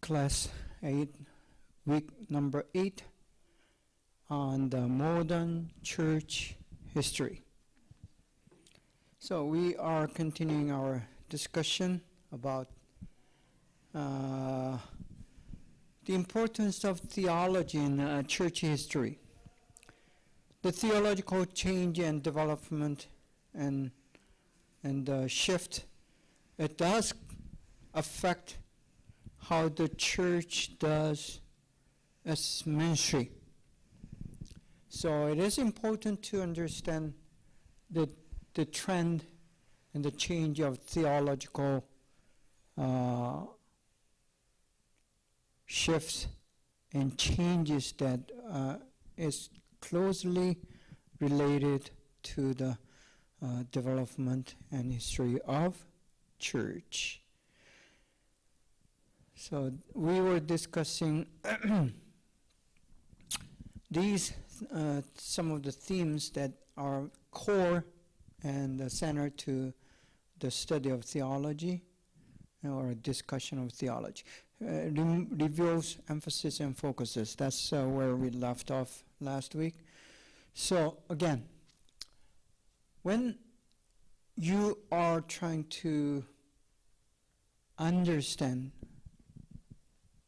Class 8, week number 8 on the modern church history. So we are continuing our discussion about the importance of theology in church history. The theological change and development and shift, it does affect how the church does its ministry. So it is important to understand the trend and the change of theological shifts and changes that is closely related to the development and history of church. So we were discussing these some of the themes that are core and center to the study of theology or discussion of theology. Reveals, emphasis, and focuses. That's where we left off last week. So again, when you are trying to understand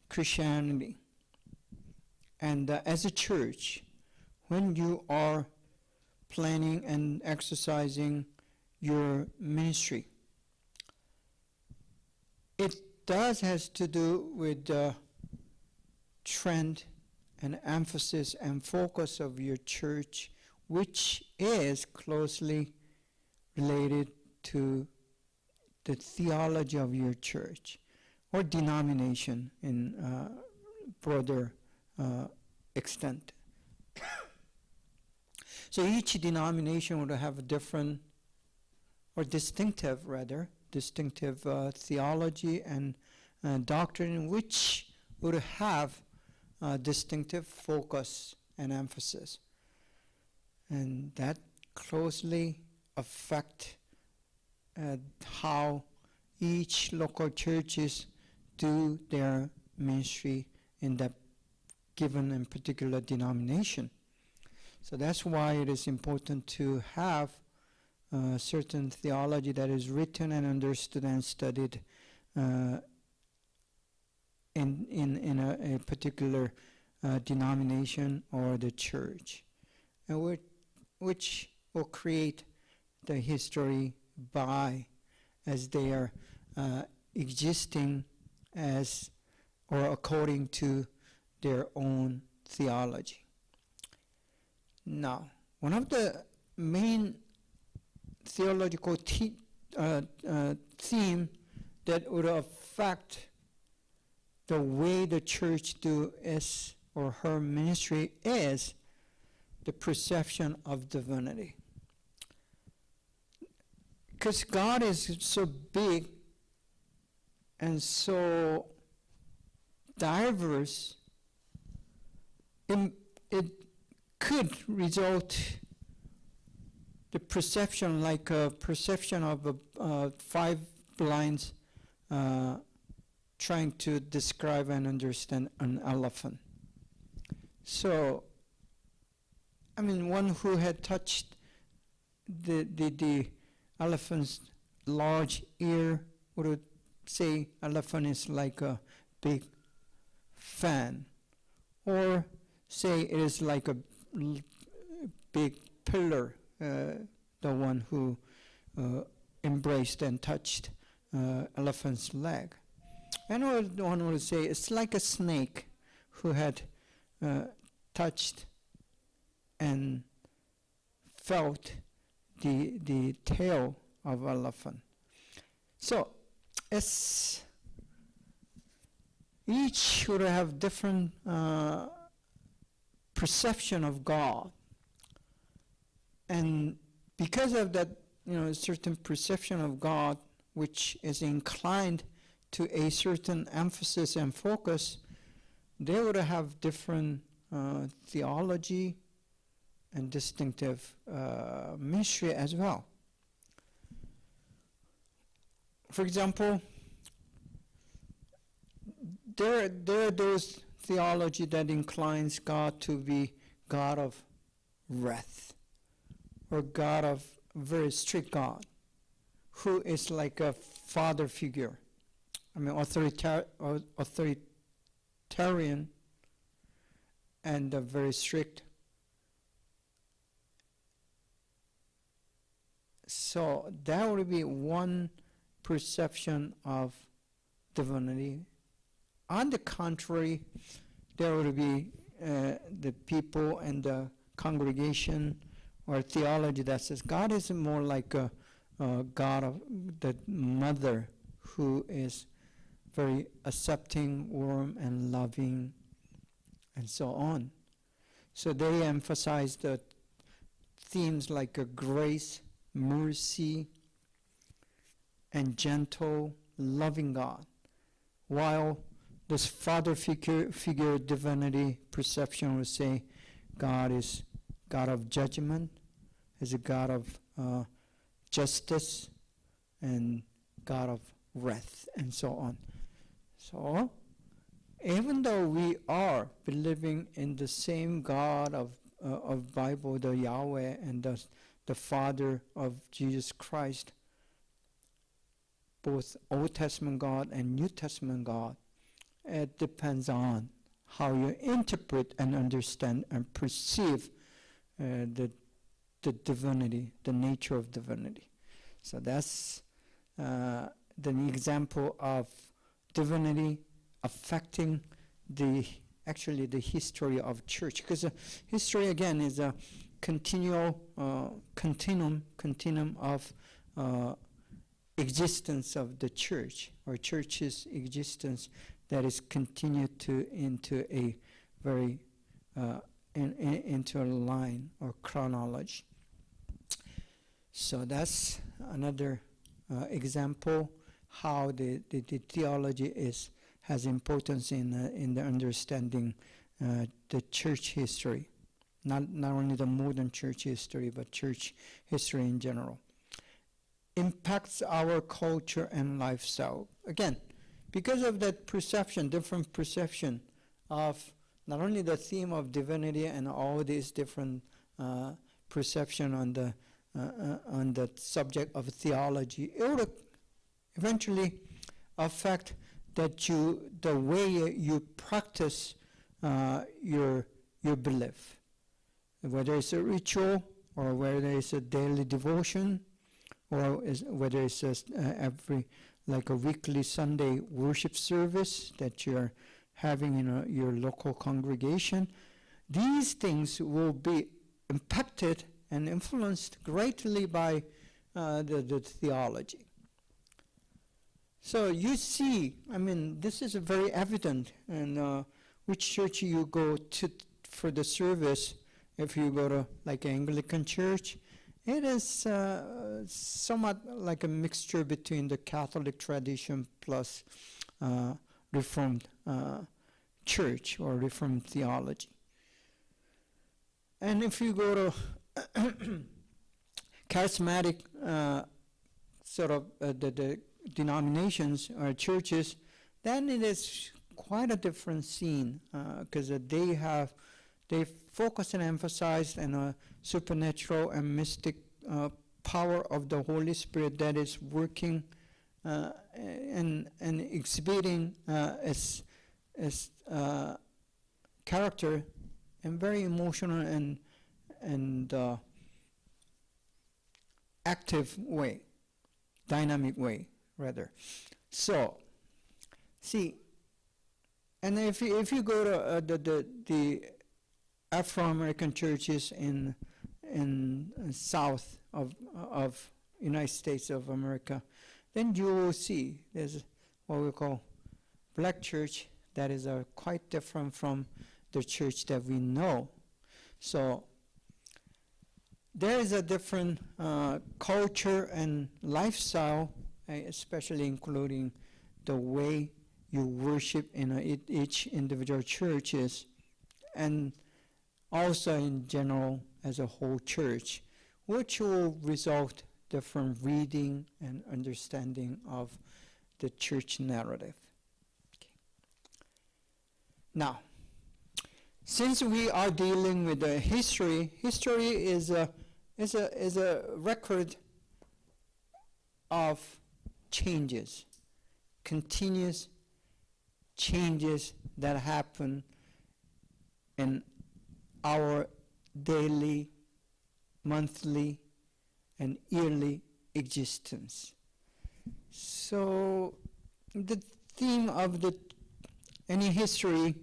Christianity, and as a church, when you are planning and exercising your ministry, it does has to do with the trend and emphasis and focus of your church, which is closely related to the theology of your church or denomination in broader extent. So each denomination would have a different or distinctive theology and doctrine, which would have distinctive focus and emphasis. And that closely affect how each local churches do their ministry in that given and particular denomination. So that's why it is important to have certain theology that is written and understood and studied in a particular denomination or the church, and which will create the history by as they are existing as or according to their own theology. Now, one of the main theological theme that would affect the way the church do his or her ministry is the perception of divinity. Because God is so big and so diverse, it could result the perception like a perception of 5 blinds trying to describe and understand an elephant. So, I mean, one who had touched the elephant's large ear would say elephant is like a big fan, or say it is like a big pillar, the one who embraced and touched elephant's leg. And one would say it's like a snake who had touched and felt the tail of elephant. So it's each would have different perception of God, and because of that, certain perception of God, which is inclined to a certain emphasis and focus, they would have different theology and distinctive ministry as well. For example, there are those theology that inclines God to be God of wrath, or God of very strict God, who is like a father figure. I mean, authoritarian and very strict. So that would be one perception of divinity. On the contrary, there would be the people and the congregation or theology that says God is more like a God of the mother who is very accepting, warm, and loving, and so on. So they emphasize the themes like grace, mercy, and gentle, loving God, while this father figure divinity perception would say God is God of judgment, is a God of justice, and God of wrath, and so on. So, even though we are believing in the same God of Bible, the Yahweh, and the Father of Jesus Christ, both Old Testament God and New Testament God, it depends on how you interpret and understand and perceive the divinity, the nature of divinity. So that's the example of divinity affecting the history of church. Because history again is a continuum of existence of the church, or church's existence that is continued into a very into a line or chronology. So that's another example how the theology has importance in the understanding the church history, not only the modern church history, but church history in general. Impacts our culture and lifestyle. Again, because of that perception, different perception of not only the theme of divinity and all these different perception on the subject of theology, it will eventually affect the way you practice your belief, whether it's a ritual or whether it's a daily devotion, or whether it's every like a weekly Sunday worship service that you're having in your local congregation. These things will be impacted and influenced greatly by the theology. So you see, I mean, this is very evident in which church you go to for the service. If you go to like an Anglican church, it is somewhat like a mixture between the Catholic tradition plus Reformed church or Reformed theology. And if you go to charismatic sort of the denominations or churches, then it is quite a different scene because they focus and emphasize on a supernatural and mystic power of the Holy Spirit that is working and exhibiting its character in very emotional and active way, dynamic way, rather. So, see, and if you go to the Afro-American churches in south of United States of America, then you will see there's what we call black church that is quite different from the church that we know. So there is a different culture and lifestyle, especially including the way you worship in each individual churches, and also in general as a whole church, which will result different reading and understanding of the church narrative. Okay. Now, since we are dealing with the history is a record of changes, continuous changes that happen in our daily, monthly, and yearly existence. So the theme of any history,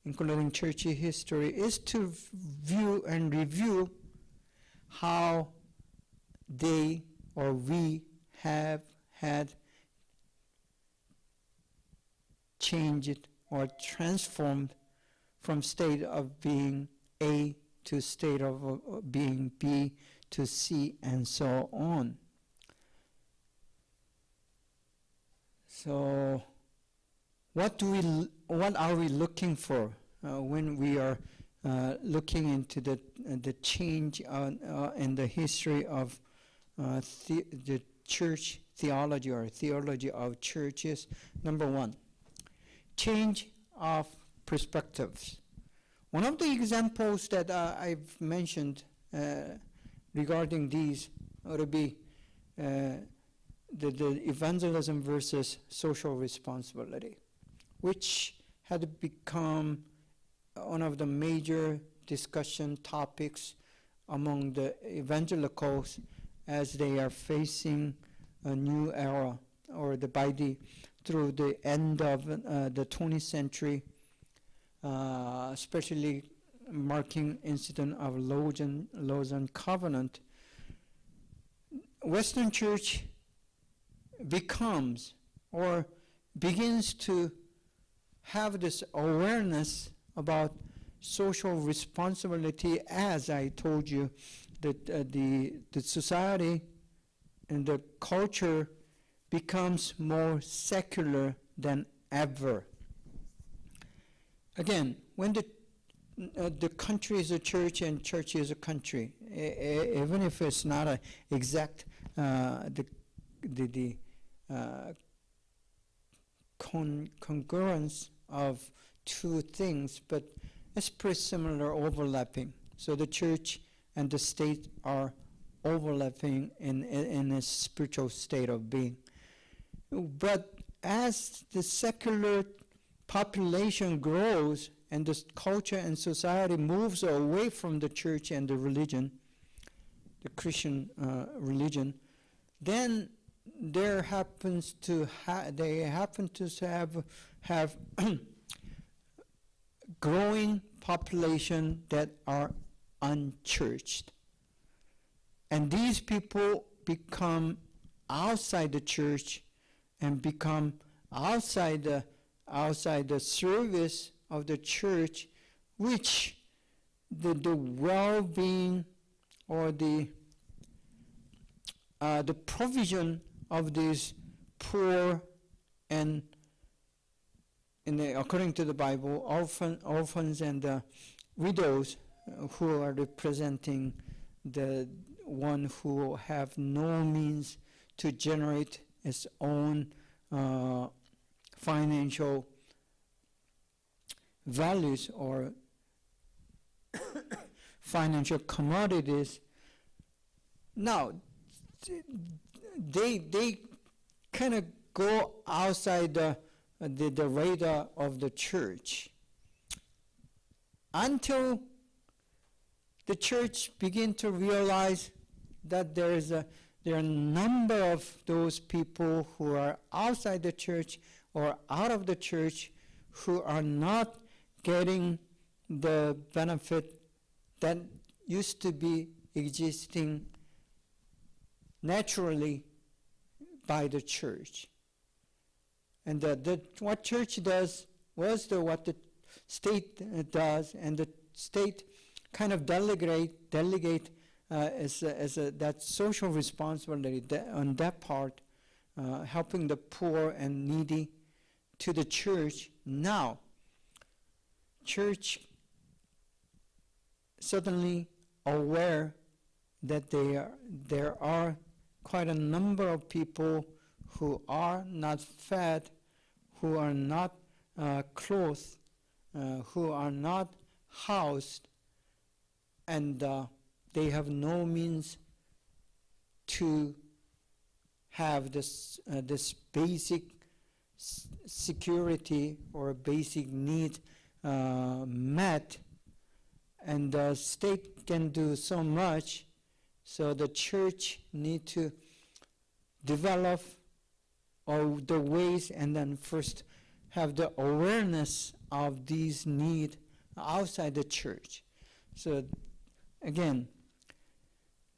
including church history, is to view and review how they or we have had changed or transformed from state of being A to state of being B to C, and so on. So what are we looking for when we are looking into the change in the history of the church theology or theology of churches? Number one, change of perspectives. One of the examples that I've mentioned regarding these would be the evangelism versus social responsibility, which had become one of the major discussion topics among the evangelicals as they are facing a new era, or through the end of the 20th century, especially marking incident of Lordland Covenant. Western Church becomes or begins to have this awareness about social responsibility. As I told you, that the society and the culture becomes more secular than ever. Again, when the country is a church and church is a country, even if it's not an exact congruence of two things, but it's pretty similar, overlapping. So the church and the state are overlapping in a spiritual state of being. But as the secular population grows and the culture and society moves away from the church and the religion, the Christian religion, then they happen to have growing population that are unchurched, and these people become outside the church and become outside the service of the church, which the well-being or the provision of these poor and, according to the Bible, orphans and widows, who are representing the one who have no means to generate its own financial values or financial commodities. Now, they kind of go outside the radar of the church until the church begin to realize that there are a number of those people who are outside the church or out of the church who are not getting the benefit that used to be existing naturally by the church. And what church does was what the state does, and the state kind of delegate as that social responsibility on that part, helping the poor and needy, to the church. Now, church suddenly aware that there are quite a number of people who are not fed, who are not clothed, who are not housed, and they have no means to have this basic security or basic need met, and the state can do so much, so the church need to develop all the ways and then first have the awareness of these needs outside the church. So again,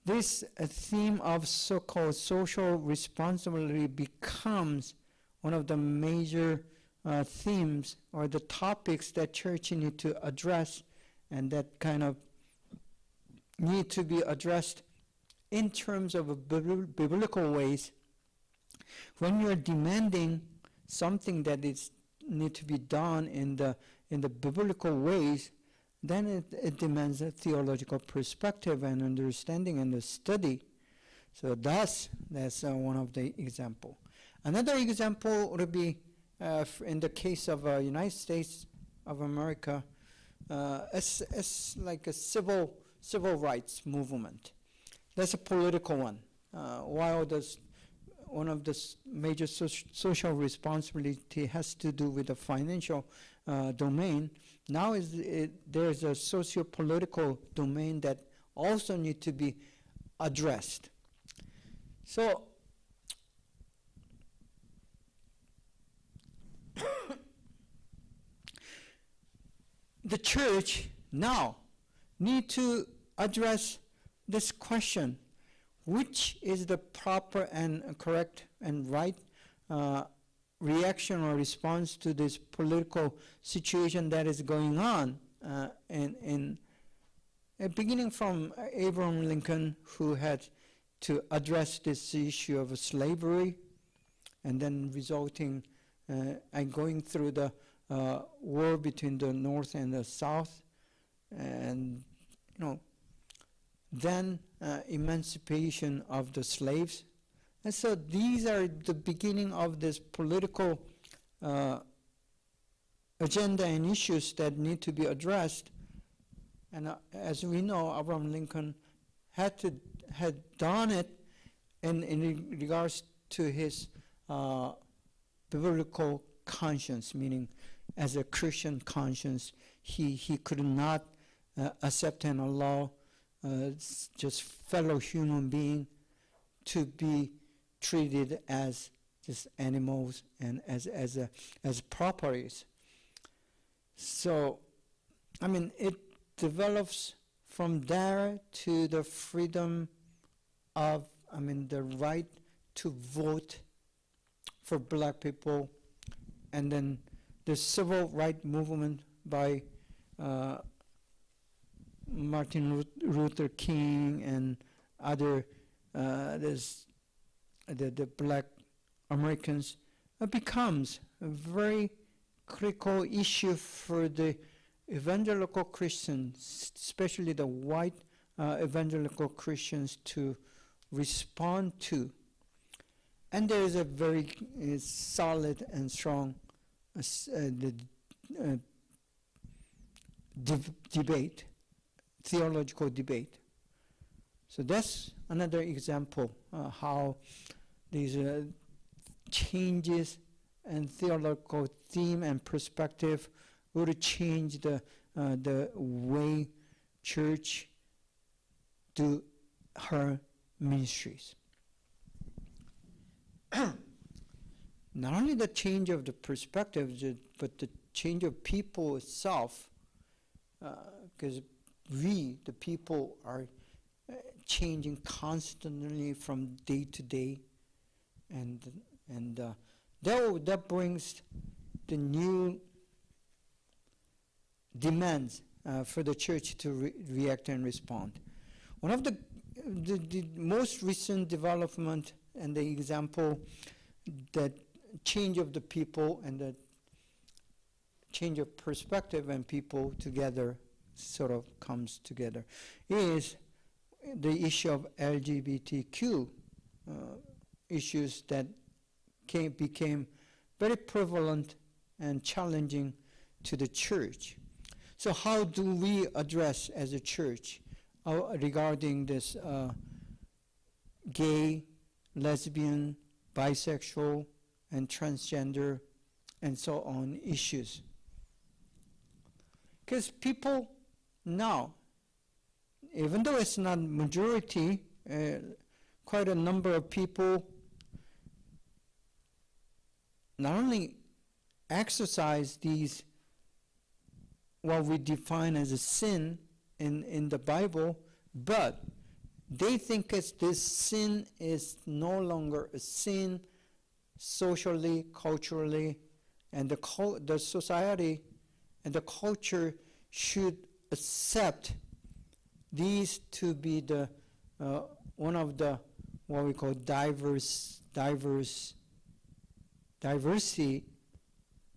this theme of so-called social responsibility becomes one of the major themes or the topics that church need to address, and that kind of need to be addressed in terms of biblical ways. When you're demanding something that is need to be done in the biblical ways, then it demands a theological perspective and understanding and a study. So that's one of the example. Another example would be in the case of United States of America, it's like a civil rights movement. That's a political one. While one of the major social responsibility has to do with the financial domain, now there's a socio-political domain that also need to be addressed. So the church now need to address this question: which is the proper and correct and right reaction or response to this political situation that is going on, beginning from Abraham Lincoln, who had to address this issue of slavery, and then resulting and going through the war between the North and the South, and then emancipation of the slaves. And so these are the beginning of this political agenda and issues that need to be addressed. And as we know, Abraham Lincoln had done it in regards to his biblical conscience, meaning as a Christian conscience, he could not accept and allow just fellow human being to be treated as just animals and as properties. So, it develops from there to the freedom of, the right to vote for black people, and then the civil rights movement by Martin Luther King and other the black Americans becomes a very critical issue for the evangelical Christians, especially the white evangelical Christians, to respond to. And there is a very solid and strong debate, theological debate. So that's another example how these changes and theological theme and perspective would change the way church do her ministries. Not only the change of the perspective, but the change of people itself, because we, the people, are changing constantly from day to day, and that brings the new demands for the church to react and respond. One of the most recent development and the example that change of the people and the change of perspective and people together sort of comes together is the issue of LGBTQ issues that became very prevalent and challenging to the church. So how do we address as a church regarding this gay, lesbian, bisexual, and transgender, and so on issues? Because people now, even though it's not majority, quite a number of people not only exercise these, what we define as a sin in the Bible, but they think this sin is no longer a sin socially, culturally, and the society and the culture should accept these to be the one of the what we call diversity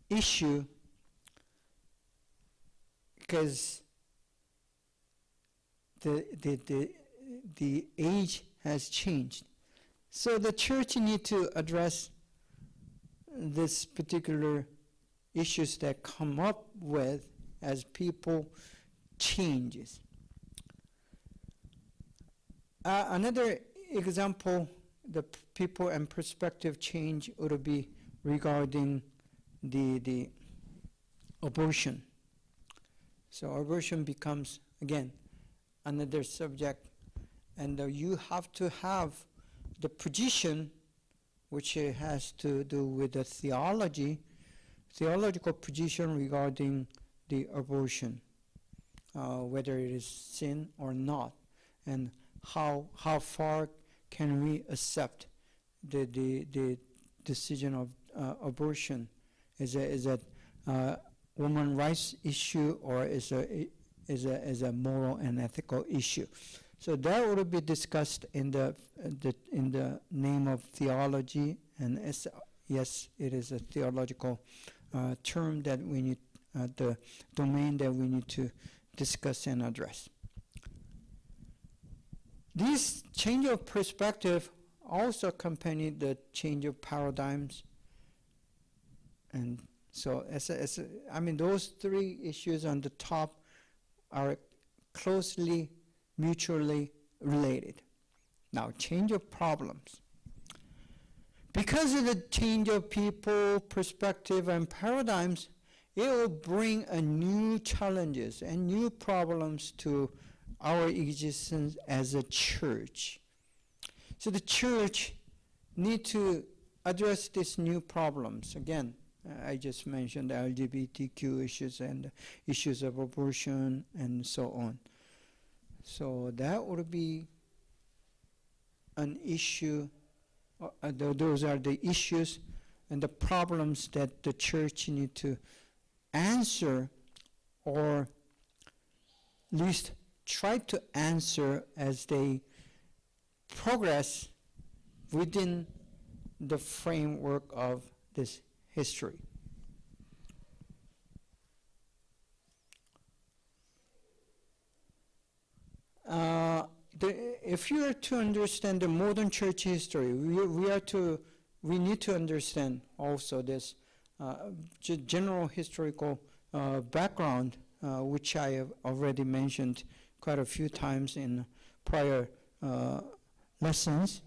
issue, because the age has changed. So the church need to address this particular issues that come up with as people changes. Another example, the people and perspective change would be regarding the abortion. So abortion becomes, again, another subject, and you have to have the position which has to do with the theological position regarding the abortion, whether it is sin or not, and how far can we accept the decision of abortion? Is it woman rights issue, or is a moral and ethical issue? So that would be discussed in the name of theology, and yes, it is a theological term that we need, the domain that we need to discuss and address. This change of perspective also accompanied the change of paradigms, and so those three issues on the top are closely mutually related. Now, change of problems. Because of the change of people, perspective, and paradigms, it will bring a new challenges and new problems to our existence as a church. So the church need to address these new problems. Again, I just mentioned the LGBTQ issues and issues of abortion and so on. So that would be an issue. Those are the issues and the problems that the church need to answer, or at least try to answer as they progress within the framework of this history. If you are to understand the modern church history, we need to understand also this general historical background, which I have already mentioned quite a few times in prior lessons.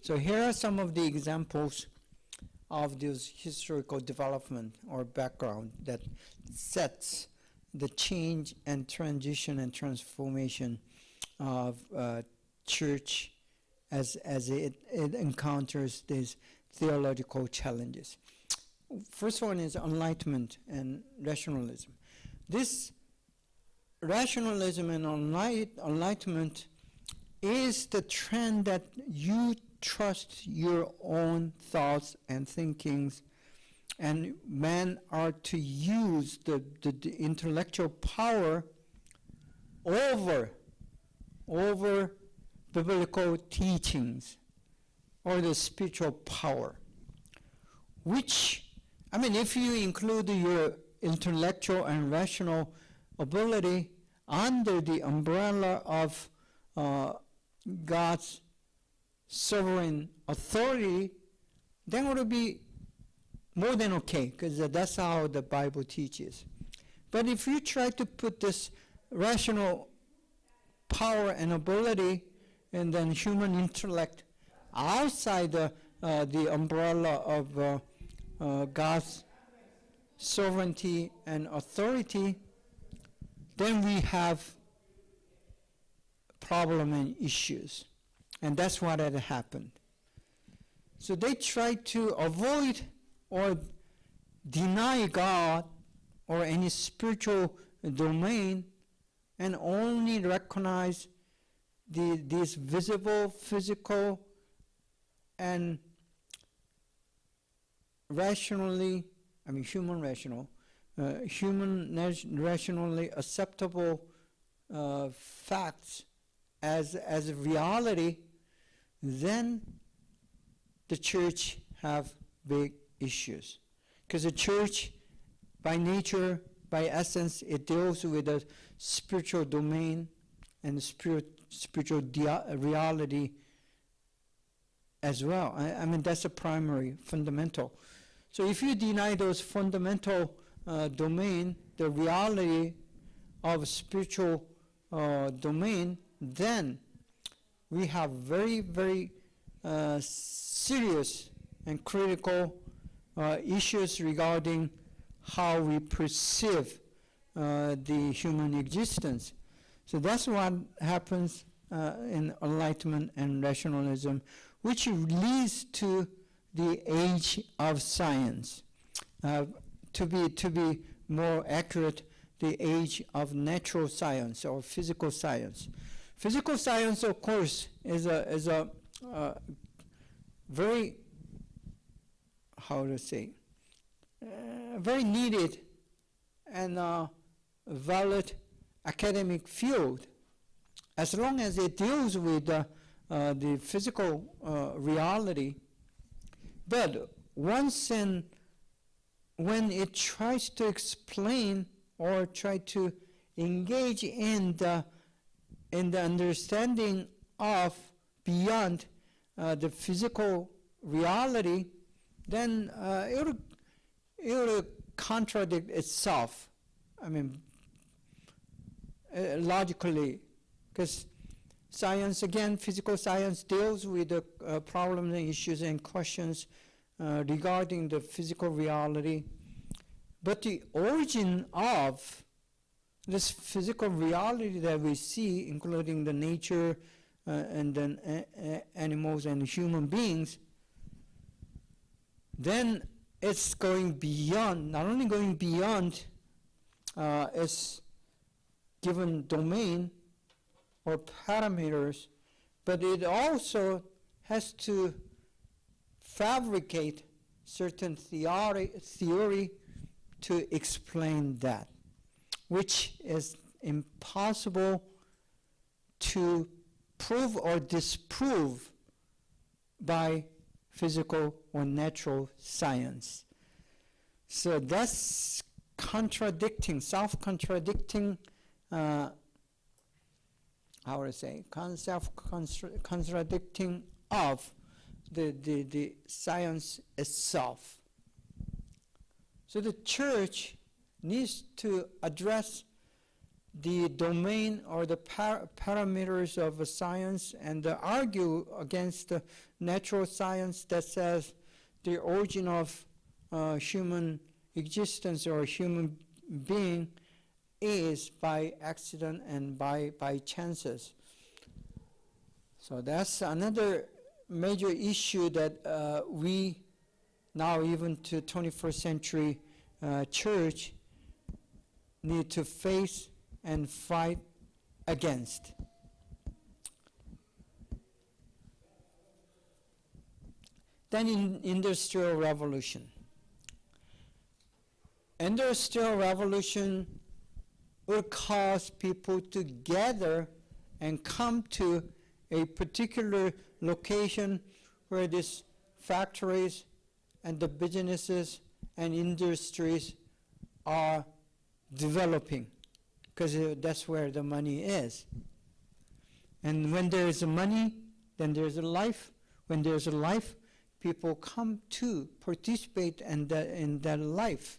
So here are some of the examples of this historical development or background that sets the change and transition and transformation of church as it encounters these theological challenges. First one is Enlightenment and rationalism. This rationalism and Enlightenment is the trend that you trust your own thoughts and thinkings, and men are to use the intellectual power over biblical teachings or the spiritual power, which, if you include your intellectual and rational ability under the umbrella of God's sovereign authority, then it will be more than okay, because that's how the Bible teaches. But if you try to put this rational power and ability and then human intellect outside the umbrella of God's sovereignty and authority, then we have problem and issues. And that's what had happened. So they tried to avoid or deny God or any spiritual domain and only recognize these visible, physical, and rationally, human rationally acceptable facts as a reality, then the church have big issues. Because the church, by nature, by essence, it deals with the spiritual domain and spiritual reality as well. That's a primary, fundamental. So if you deny those fundamental domain, the reality of spiritual domain, then we have very, very serious and critical issues regarding how we perceive the human existence. So that's what happens in Enlightenment and rationalism, which leads to the age of science. To be more accurate, the age of natural science or physical science. Physical science, of course, is a very, very needed and valid academic field, as long as it deals with the physical reality. But once when it tries to explain or try to engage in the understanding of beyond the physical reality, then it will contradict itself. Logically, because science, again, physical science deals with the problems and issues and questions regarding the physical reality. But the origin of this physical reality that we see, including the nature and then animals and human beings, then it's going beyond, not only going beyond its given domain or parameters, but it also has to fabricate certain theory to explain that, which is impossible to prove or disprove by physical or natural science. So that's contradicting, self-contradicting, self-contradicting of the science itself. So the church needs to address the domain or the parameters of science and argue against the natural science that says the origin of human existence or human being is by accident and by chances. So that's another major issue that we now, even to 21st century church, need to face and fight against. Then in Industrial Revolution. Industrial Revolution will cause people to gather and come to a particular location where these factories and the businesses and industries are developing, because that's where the money is. And when there is money, then there's a life. When there's a life, people come to participate in that life.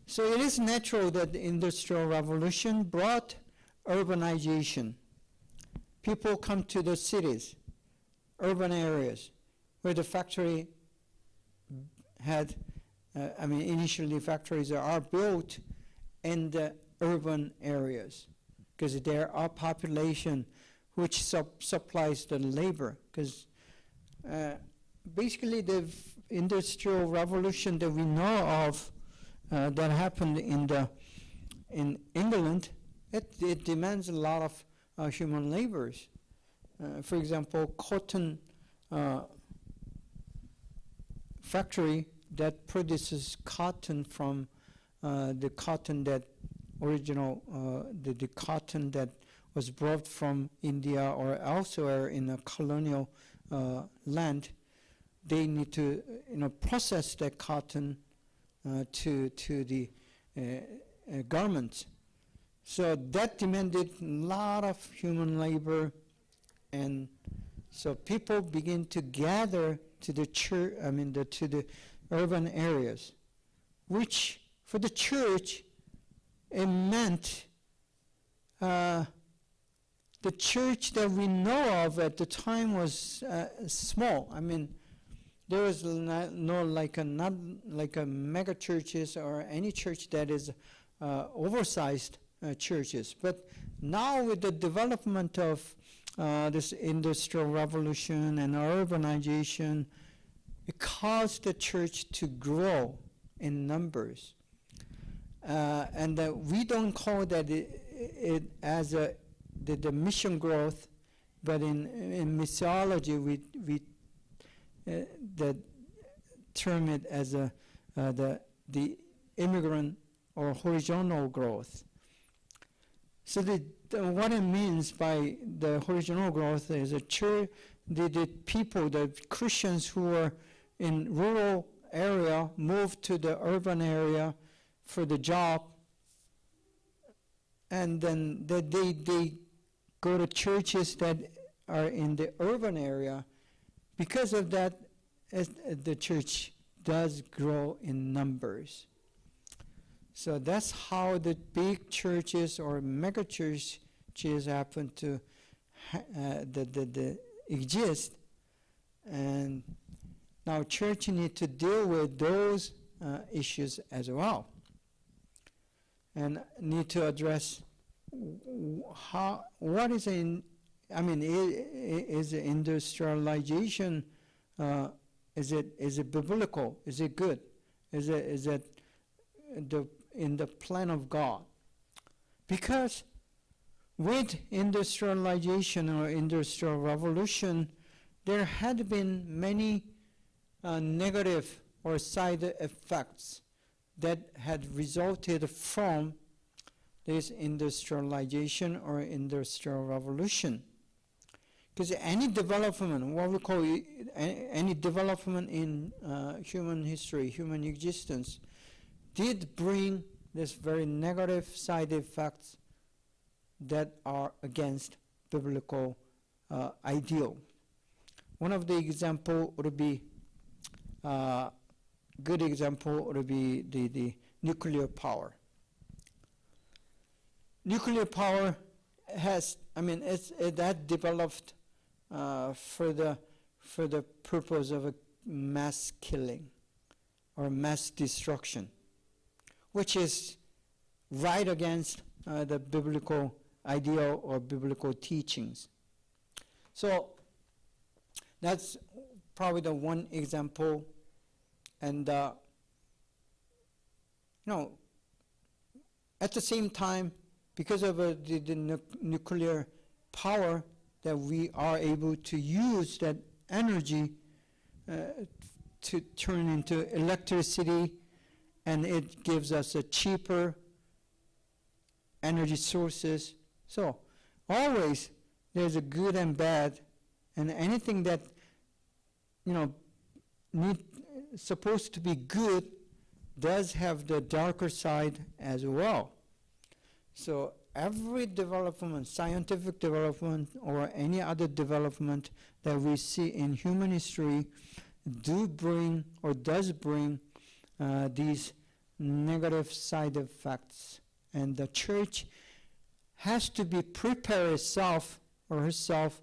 So it is natural that the Industrial Revolution brought urbanization. People come to the cities, urban areas, where the factory had, initially factories are built in the urban areas, because there are population which supplies the labor. Because basically the Industrial Revolution that we know of that happened in England, it demands a lot of human labors. For example, cotton factory that produces cotton from the cotton that the cotton that was brought from India or elsewhere in a colonial land. They need to process that cotton to the garments. So that demanded a lot of human labor, and so people begin to gather to the church. To the urban areas, which for the church it meant the church that we know of at the time was small. There was not like a mega churches or any church that is oversized churches. But now with the development of this Industrial Revolution and urbanization, it caused the church to grow in numbers. And we don't call that it as the mission growth, but in missiology we term it as the immigrant or horizontal growth. So what it means by the horizontal growth is the church, the people, the Christians who are in rural area move to the urban area for the job, and then they go to churches that are in the urban area. Because of that, the church does grow in numbers. So that's how the big churches or mega churches happen to exist. And now church need to deal with those issues as well, and need to address what is is industrialization, is it biblical? Is it good? Is it in the plan of God? Because with industrialization or Industrial Revolution, there had been many negative or side effects that had resulted from this industrialization or Industrial Revolution. Because any development, what we call any development in human history, human existence, did bring this very negative side effects that are against biblical ideal. One of the example would be, good example would be the nuclear power. Nuclear power has, that developed for the purpose of a mass killing or mass destruction, which is right against the biblical ideal or biblical teachings. So that's probably the one example. And at the same time, because of the nuclear power, that we are able to use that energy to turn into electricity, and it gives us a cheaper energy sources. So always there's a good and bad, and anything that supposed to be good does have the darker side as well. So every development, scientific development or any other development that we see in human history do bring or does bring these negative side effects. And the church has to be prepared itself or herself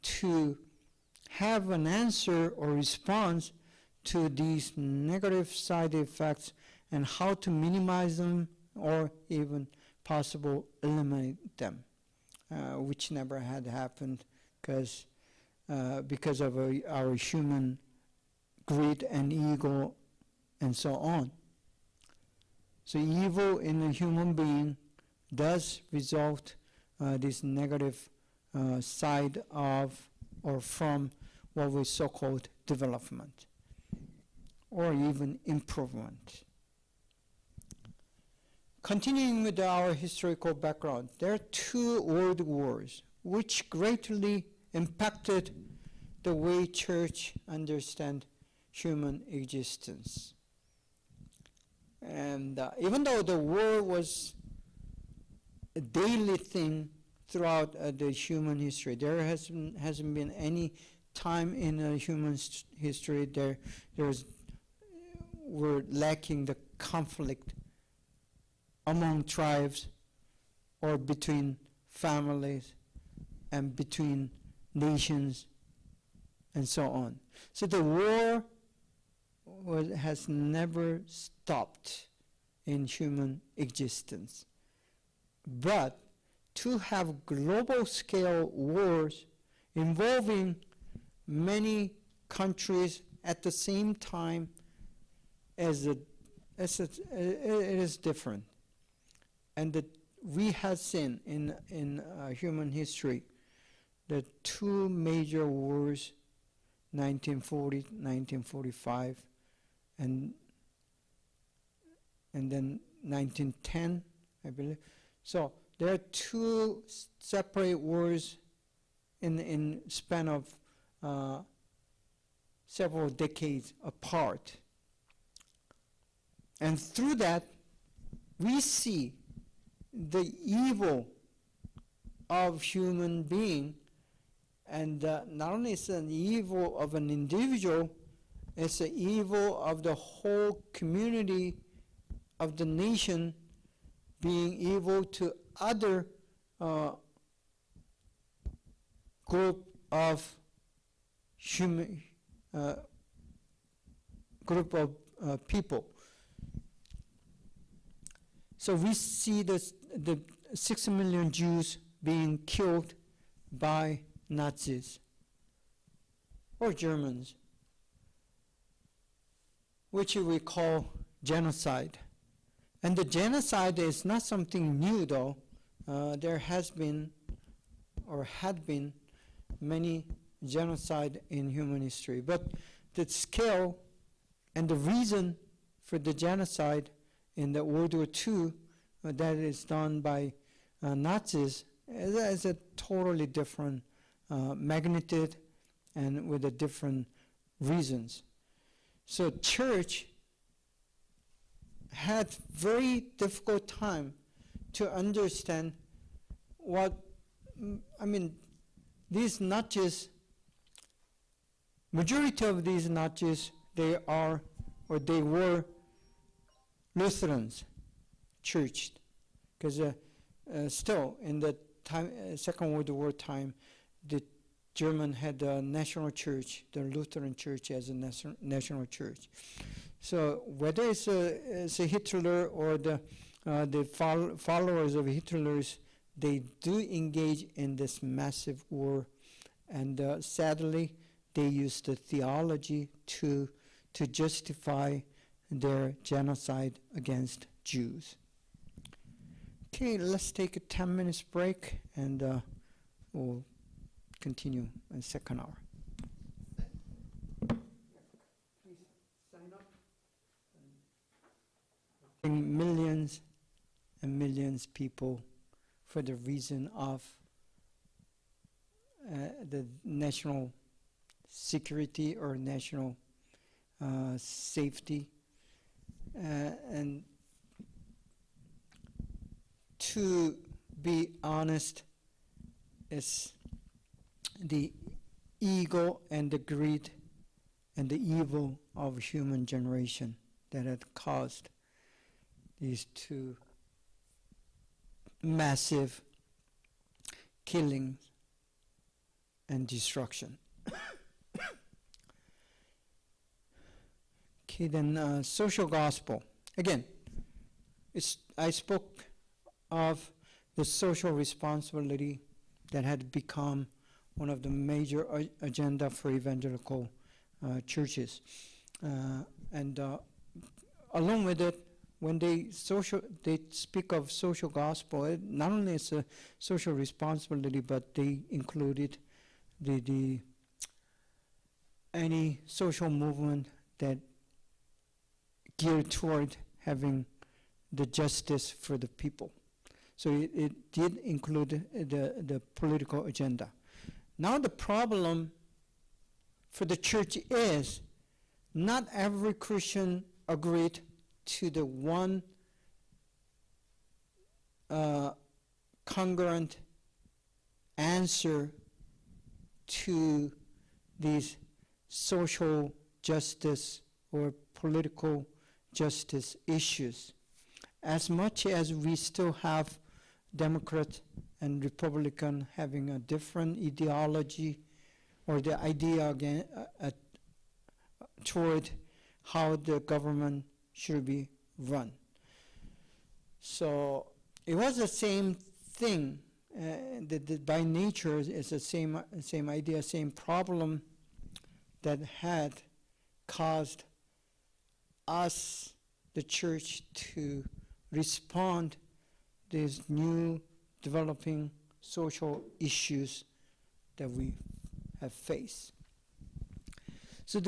to have an answer or response to these negative side effects and how to minimize them or even possible eliminate them, which never had happened because of our human greed and ego and so on. So evil in a human being does result this negative side of or from what we so-called development or even improvement. Continuing with our historical background, there are two world wars which greatly impacted the way church understands human existence. And even though the war was a daily thing throughout the human history, there hasn't been any time in human history we're lacking the conflict among tribes or between families and between nations and so on. So the war has never stopped in human existence. But to have global scale wars involving many countries at the same time it is different. And we have seen in human history the two major wars, 1940, 1945, and then 1910, I believe. So there are two separate wars in span of several decades apart. And through that, we see the evil of human being, and not only is it an evil of an individual, it's the evil of the whole community of the nation being evil to other group of human group of people. So we see the 6 million Jews being killed by Nazis or Germans, which we call genocide. And the genocide is not something new, though. There has been or had been many genocide in human history. But the scale and the reason for the genocide in the World War II that is done by Nazis is a totally different magnitude and with a different reasons. So church had very difficult time to understand these Nazis, majority of these Nazis, they were Lutherans, church, because still in the time, Second World War time, the German had a national church, the Lutheran church as a national church. So whether it's a Hitler or the followers of Hitler's, they do engage in this massive war, and sadly, they use the theology to justify their genocide against Jews. Okay, let's take a 10 minutes break, and we'll continue in the second hour. Please sign up. Millions and millions of people for the reason of the national security or national safety, and to be honest, is the ego and the greed and the evil of human generation that had caused these two massive killings and destruction. Okay, then social gospel. Again, I spoke of the social responsibility that had become one of the major agenda for evangelical churches. And along with it, when they speak of social gospel, it not only is a social responsibility, but they included any social movement that geared toward having the justice for the people. So it did include the political agenda. Now the problem for the church is not every Christian agreed to the one congruent answer to these social justice or political justice issues. As much as we still have Democrat and Republican having a different ideology or the idea again toward how the government should be run. So it was the same thing. That by nature is the same idea, same problem that had caused us, the church, to respond these new developing social issues that we have faced. So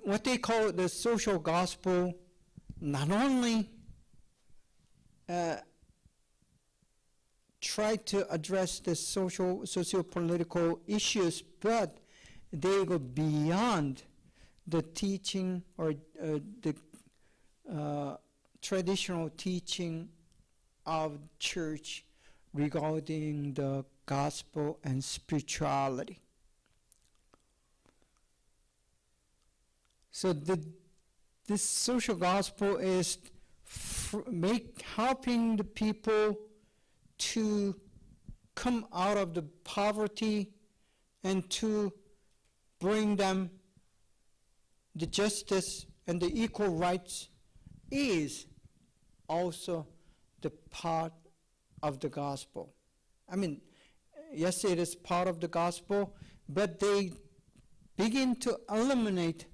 what they call the social gospel not only try to address the socio-political issues, but they go beyond the teaching or the traditional teaching of church regarding the gospel and spirituality. So this social gospel is helping the people to come out of the poverty and to bring them the justice and the equal rights is also the part of the gospel. I mean, yes, it is part of the gospel, but they begin to eliminate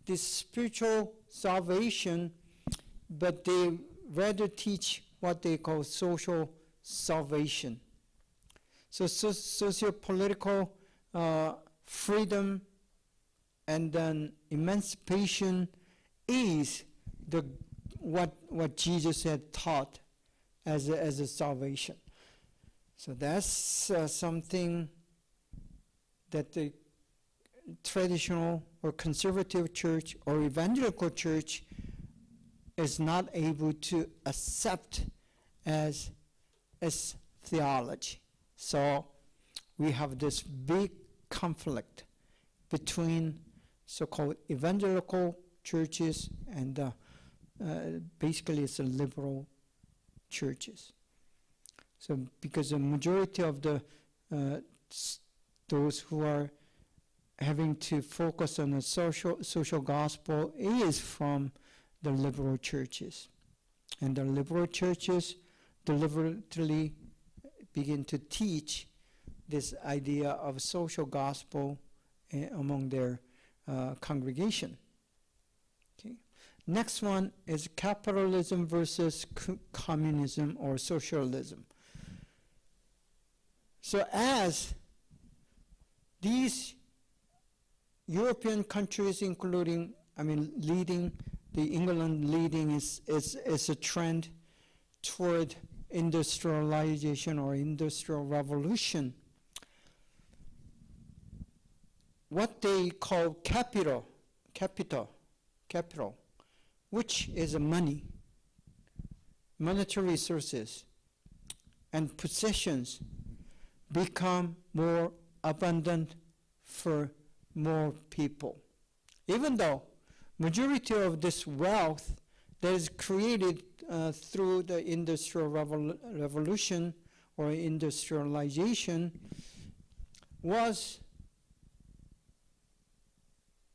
this spiritual salvation, but they rather teach what they call social salvation. So socio-political freedom and then emancipation is what Jesus had taught as a salvation. So that's something that the traditional or conservative church or evangelical church is not able to accept as theology. So we have this big conflict between so-called evangelical churches and basically it's a liberal churches. So because the majority of the those who are having to focus on the social gospel is from the liberal churches. And the liberal churches deliberately begin to teach this idea of social gospel among their congregation. Okay. Next one is capitalism versus communism or socialism. So as these European countries, including, leading, the England leading is a trend toward industrialization or industrial revolution. What they call capital, which is money, monetary resources, and possessions become more abundant for more people. Even though majority of this wealth that is created through the Industrial Revolution or industrialization was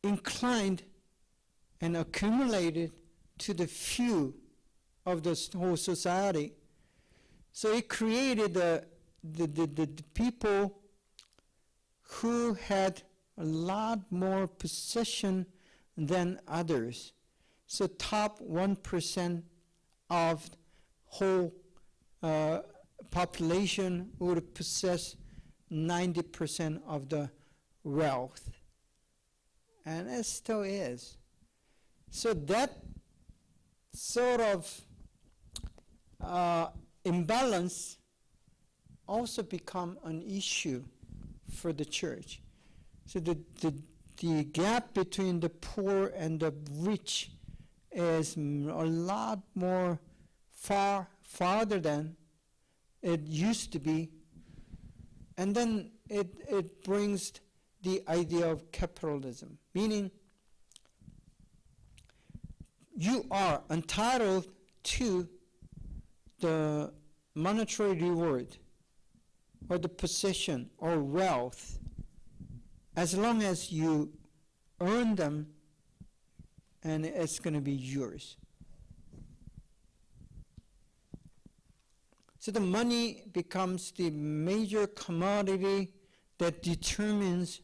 inclined and accumulated to the few of the whole society. So it created the people who had a lot more possession than others. So top 1% of whole population would possess 90% of the wealth. And it still is. So that sort of imbalance also become an issue for the church. So the gap between the poor and the rich is a lot more farther than it used to be. And then it brings the idea of capitalism, meaning you are entitled to the monetary reward or the possession or wealth as long as you earn them, and it's going to be yours. So the money becomes the major commodity that determines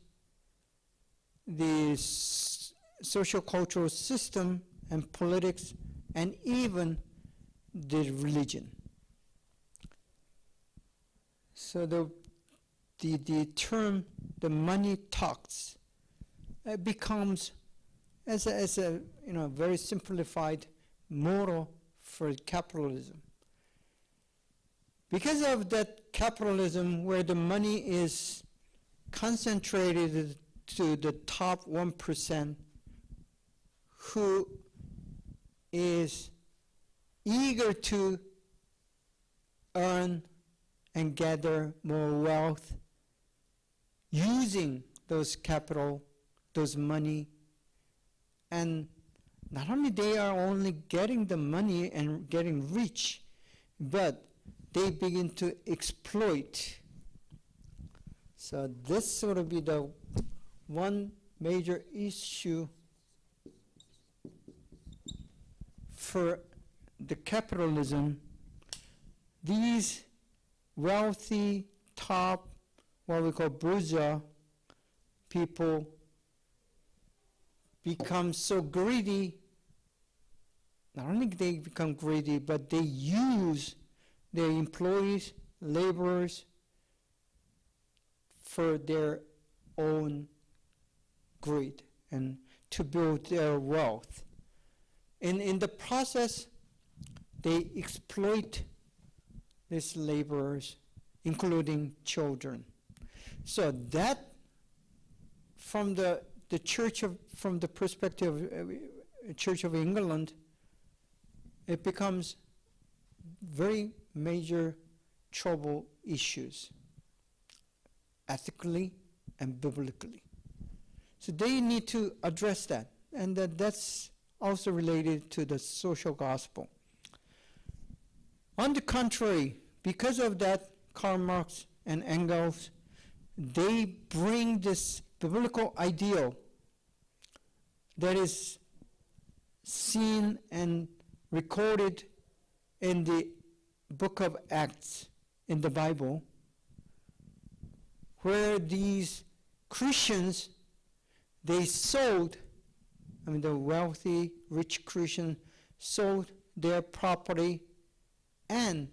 the social cultural system and politics and even the religion. So the term the money talks becomes as a very simplified model for capitalism. Because of that capitalism where the money is concentrated to the top 1% who is eager to earn and gather more wealth using those capital, those money, and not only they are only getting the money and getting rich, but they begin to exploit. So this sort of be the one major issue for the capitalism. These wealthy top, what we call bourgeois people, become so greedy. Not only they become greedy, but they use their employees, laborers, for their own greed and to build their wealth. In the process, they exploit these laborers, including children. So that, from the church from the perspective of Church of England, it becomes very major trouble issues, ethically and biblically. So they need to address that, and that's also related to the social gospel. On the contrary, because of that, Karl Marx and Engels, they bring this biblical ideal that is seen and recorded in the book of Acts in the Bible, where these Christians, they sold, the wealthy, rich Christians sold their property and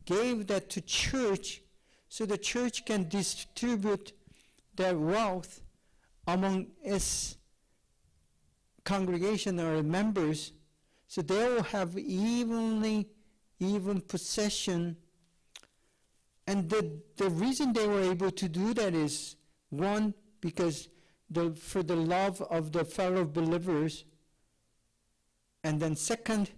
gave that to church so the church can distribute their wealth among its congregation or members, so they will have even possession. And the reason they were able to do that is, one, because for the love of the fellow believers, and then second,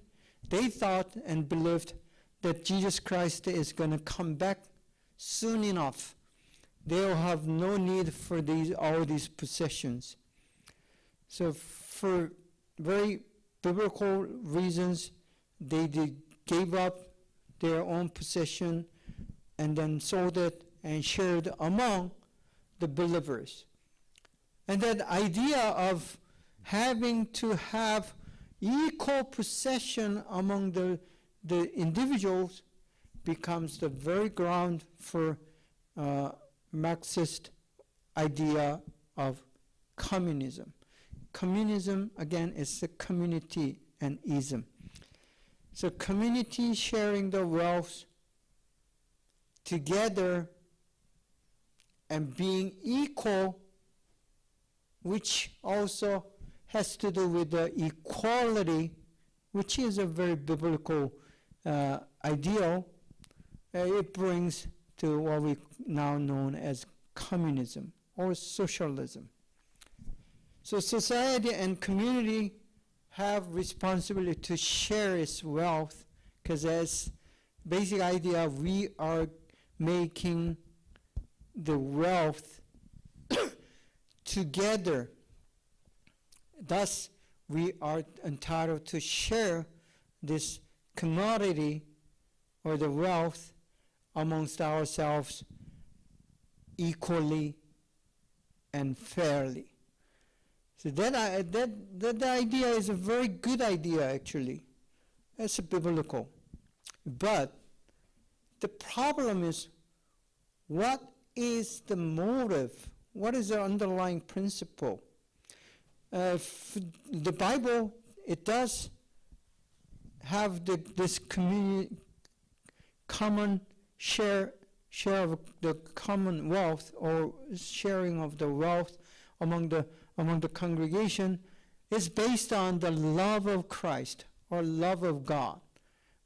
they thought and believed that Jesus Christ is going to come back soon enough. They'll have no need for all these possessions. So for very biblical reasons, they gave up their own possession and then sold it and shared among the believers. And that idea of having to have equal possession among the individuals becomes the very ground for Marxist idea of communism. Communism, again, is a community and ism. So community sharing the wealth together and being equal, which also has to do with the equality, which is a very biblical ideal. It brings to what we now know as communism or socialism. So society and community have responsibility to share its wealth, because as basic idea, we are making the wealth together. Thus, we are entitled to share this commodity or the wealth amongst ourselves equally and fairly. So that idea is a very good idea, actually. It's biblical. But the problem is, what is the motive? What is the underlying principle? The Bible, it does have this common share of the commonwealth, or sharing of the wealth among the congregation, is based on the love of Christ or love of God.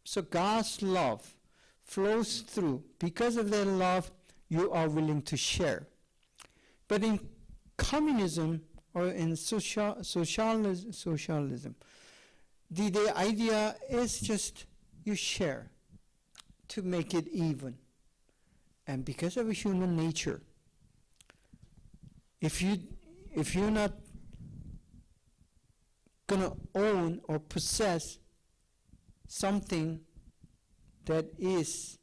So God's love flows through. Because of that love, you are willing to share. But in communism or in socialism, the idea is just you share to make it even. And because of human nature, if you're not going to own or possess something that is,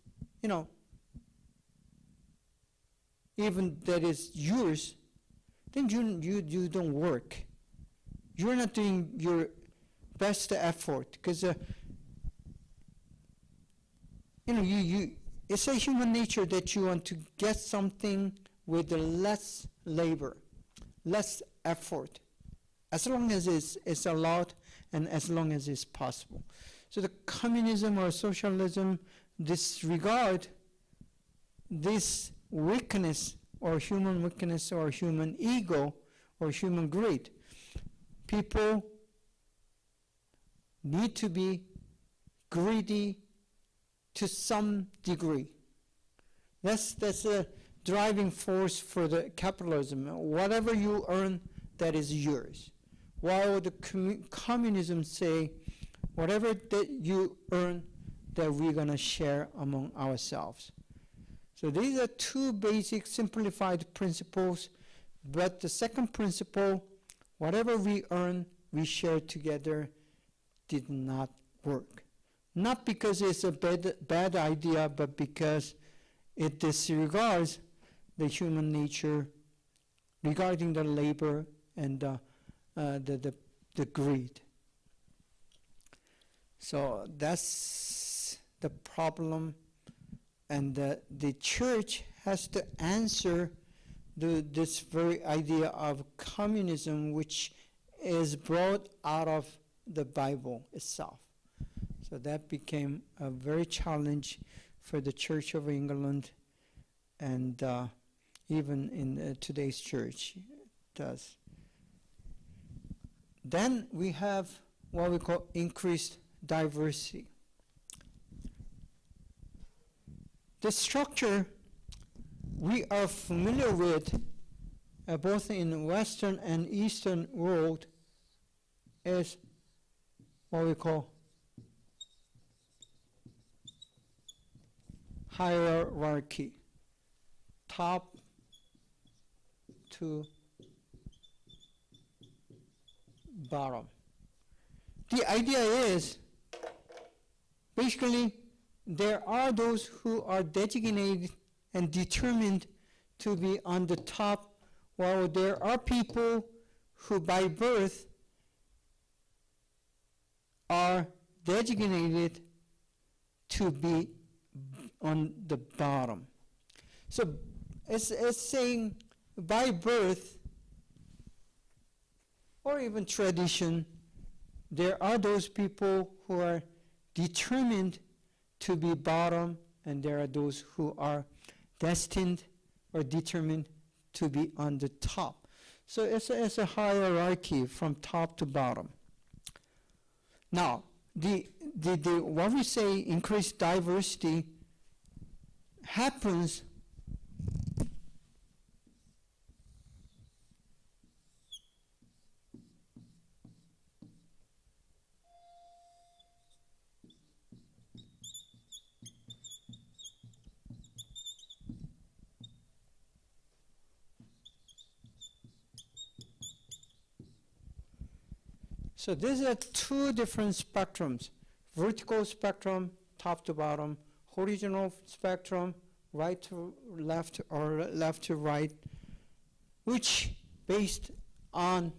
even that is yours, then you don't work. You're not doing your best effort, because it's a human nature that you want to get something with less labor, less effort, as long as it's allowed and as long as it's possible. So the communism or socialism disregard this weakness or human ego or human greed. People need to be greedy to some degree. That's a driving force for the capitalism. Whatever you earn, that is yours. While the communism say, whatever that you earn, that we're going to share among ourselves. So these are two basic simplified principles, but the second principle, whatever we earn, we share together, did not work. Not because it's a bad idea, but because it disregards the human nature regarding the labor and the greed. So that's the problem, and the church has to answer this very idea of communism, which is brought out of the Bible itself. So that became a very challenge for the Church of England, and even in today's church it does. Then we have what we call increased diversity. The structure we are familiar with, both in Western and Eastern world, is what we call hierarchy, top to bottom. The idea is, basically, there are those who are designated and determined to be on the top, while there are people who by birth are designated to be on the bottom. So it's saying by birth or even tradition, there are those people who are determined to be bottom, and there are those who are destined or determined to be on the top. So it's a hierarchy from top to bottom. Now, what we say increased diversity happens so these are two different spectrums: vertical spectrum, top to bottom; horizontal spectrum, right to left or left to right, which based on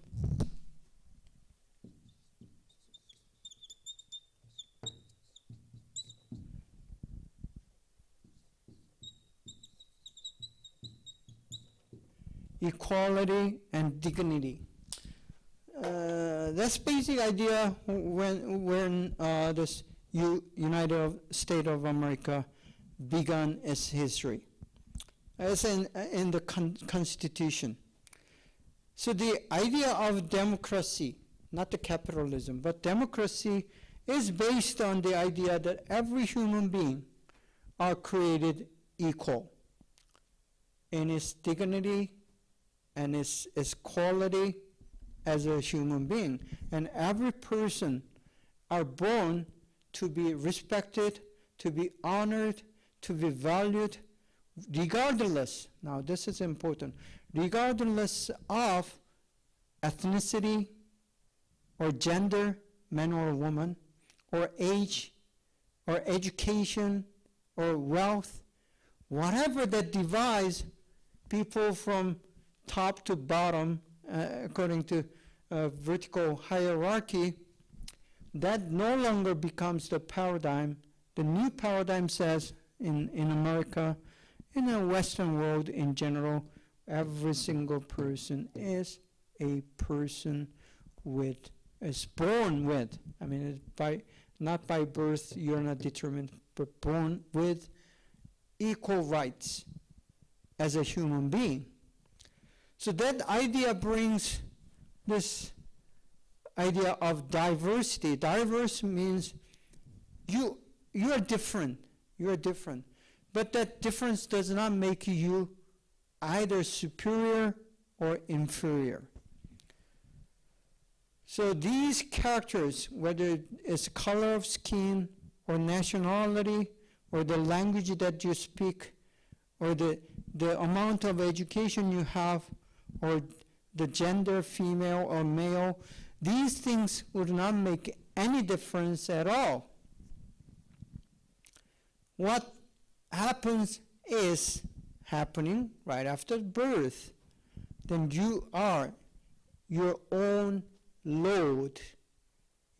equality and dignity. That's basic idea when this United States of America began its history. As in the Constitution. So the idea of democracy, not the capitalism, but democracy is based on the idea that every human being are created equal in its dignity and its quality as a human being. And every person are born to be respected, to be honored, to be valued, regardless, now this is important, regardless of ethnicity or gender, man or woman, or age, or education, or wealth, whatever that divides people from top to bottom, according to vertical hierarchy, that no longer becomes the paradigm. The new paradigm says in America, in the Western world in general, every single person is a person is born with, I mean, not by birth, you're not determined, but born with equal rights as a human being. So that idea brings this idea of diversity. Diverse means you are different. You are different. But that difference does not make you either superior or inferior. So these characters, whether it's color of skin or nationality or the language that you speak or the amount of education you have or the gender, female or male, these things would not make any difference at all. What happens is happening right after birth. Then you are your own Lord,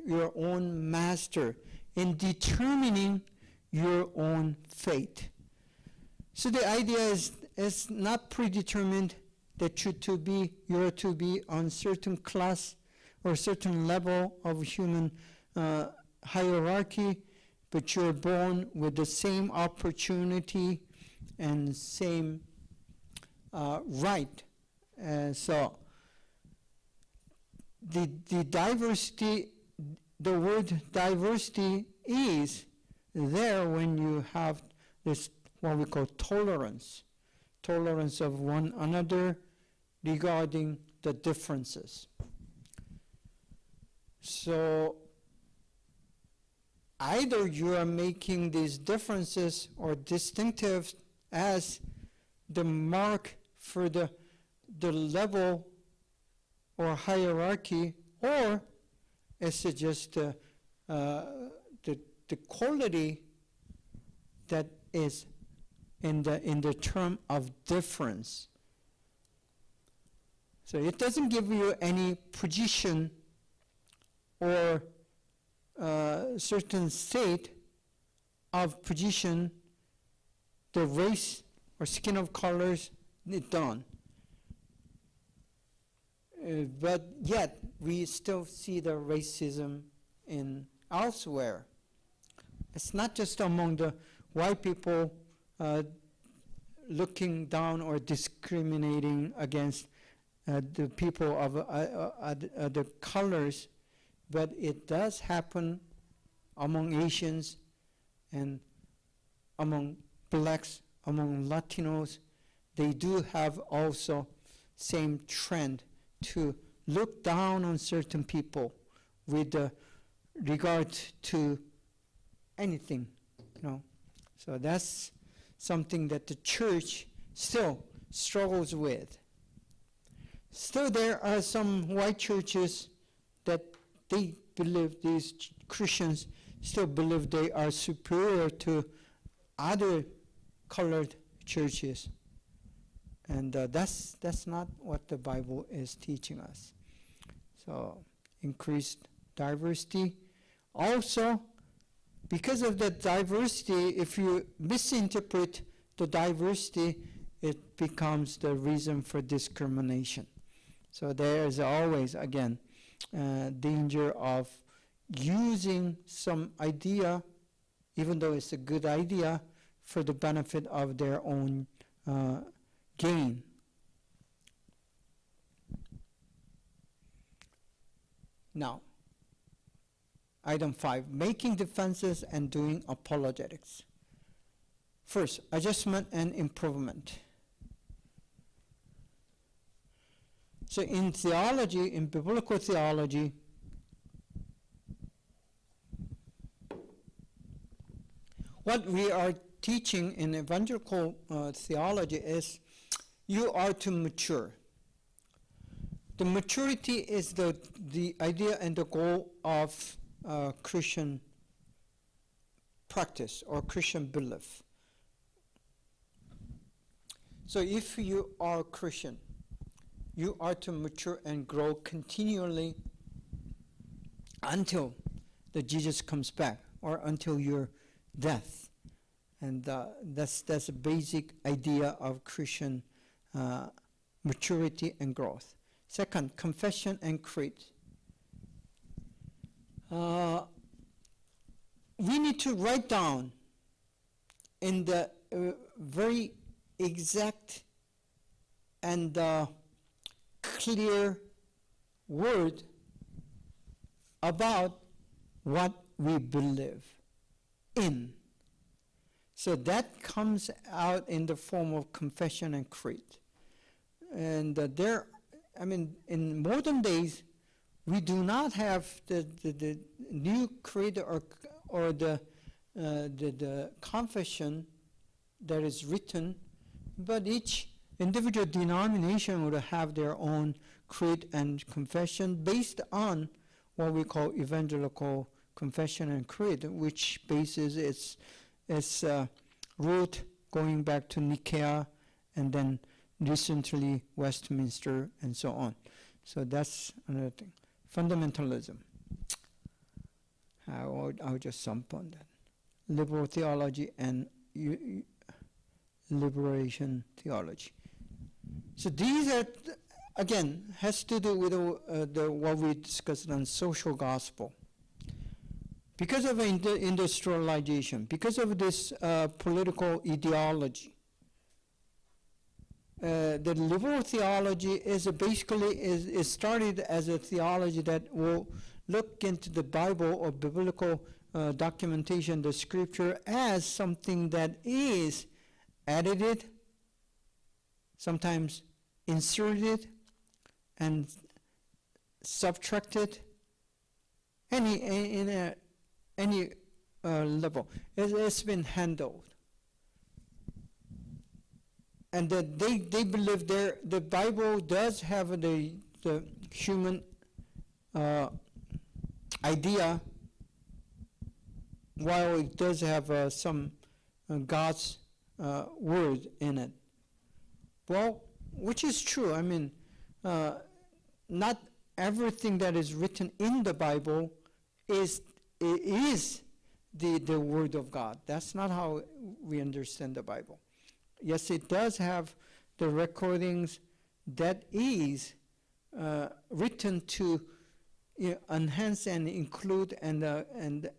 your own master in determining your own fate. So the idea is not predetermined that you're to be on certain class or certain level of human hierarchy, but you're born with the same opportunity and same right. So the diversity, the word diversity is there when you have this what we call tolerance of one another regarding the differences. So either you are making these differences or distinctives as the mark for the level or hierarchy, or it's just the quality that is in the term of difference. So it doesn't give you any position or certain state of position, the race or skin of colors, it don't. But yet, we still see the racism in elsewhere. It's not just among the white people looking down or discriminating against the people of the colors, but it does happen among Asians and among blacks, among Latinos. They do have also same trend to look down on certain people with regard to anything, you know. So that's something that the church still struggles with. Still, there are some white churches that they believe, these Christians still believe they are superior to other colored churches. And that's not what the Bible is teaching us. So, increased diversity. Also, because of the diversity, if you misinterpret the diversity, it becomes the reason for discrimination. So there is always, again, danger of using some idea, even though it's a good idea, for the benefit of their own gain. Now, item 5, making defenses and doing apologetics. First, adjustment and improvement. So in theology, in biblical theology, what we are teaching in evangelical theology is you are to mature. The maturity is the idea and the goal of Christian practice or Christian belief. So if you are Christian, you are to mature and grow continually until the Jesus comes back or until your death. And that's a basic idea of Christian maturity and growth. Second, confession and creed. We need to write down in the very exact and clear word about what we believe in. So that comes out in the form of confession and creed. And in modern days, we do not have the new creed or the confession that is written, but each individual denomination would have their own creed and confession based on what we call evangelical confession and creed, which bases its root going back to Nicaea and then recently Westminster and so on. So that's another thing. Fundamentalism. I'll just jump on that. Liberal theology and liberation theology. So these are, again, has to do with what we discussed on social gospel. Because of industrialization, because of this political ideology, the liberal theology is started as a theology that will look into the Bible or biblical documentation, the scripture, as something that is edited, sometimes inserted and subtracted, any level. It's been handled. And that they believe the Bible does have the human idea, while it does have some God's word in it. Well, which is true. I mean, not everything that is written in the Bible is the word of God. That's not how we understand the Bible. Yes, it does have the recordings that is written to enhance and include and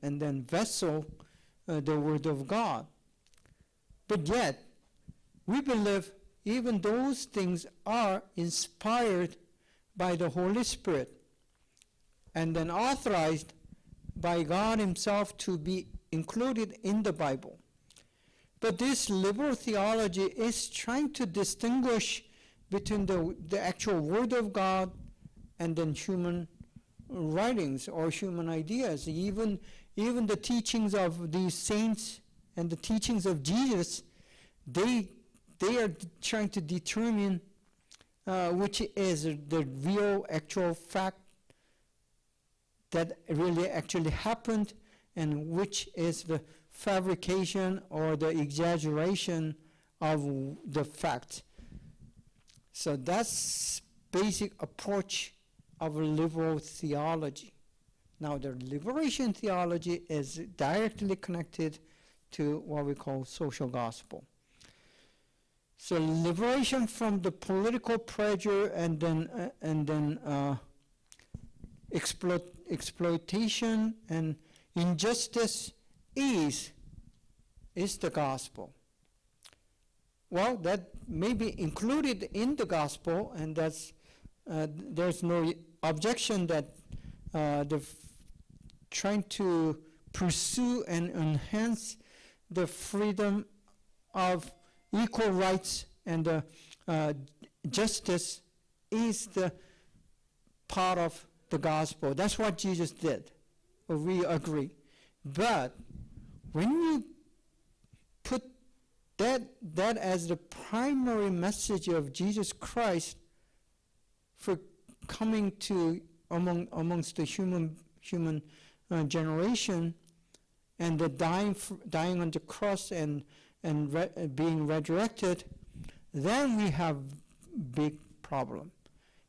then vessel the word of God. But yet, we believe even those things are inspired by the Holy Spirit and then authorized by God Himself to be included in the Bible. But this liberal theology is trying to distinguish between the actual Word of God and then human writings or human ideas. Even the teachings of these saints and the teachings of Jesus, they are trying to determine which is the real actual fact that really actually happened and which is the fabrication or the exaggeration of the fact. So that's basic approach of liberal theology. Now the liberation theology is directly connected to what we call social gospel. So liberation from the political pressure and then exploitation and injustice is the gospel. Well, that may be included in the gospel, and that's there's no objection that trying to pursue and enhance the freedom of equal rights and justice is the part of the gospel. That's what Jesus did. We agree. But when you put that as the primary message of Jesus Christ for coming to amongst the human generation and the dying on the cross and being resurrected, then we have big problem.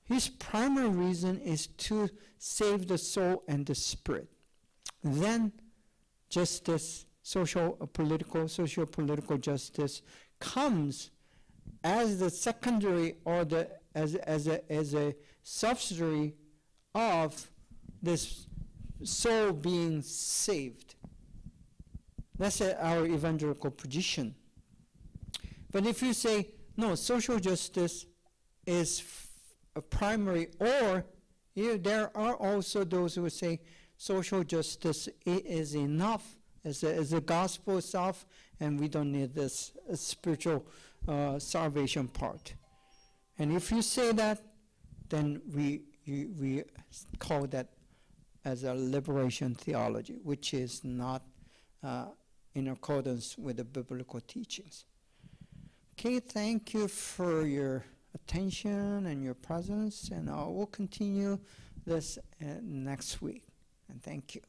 His primary reason is to save the soul and the spirit. Then justice, socio-political justice comes as the secondary or as a subsidiary of this soul being saved. That's our evangelical position. But if you say, no, social justice is a primary, or there are also those who say social justice is enough as a gospel itself, and we don't need this spiritual salvation part. And if you say that, then we call that as a liberation theology, which is not in accordance with the biblical teachings. Okay, thank you for your attention and your presence, and I will continue this next week. And thank you.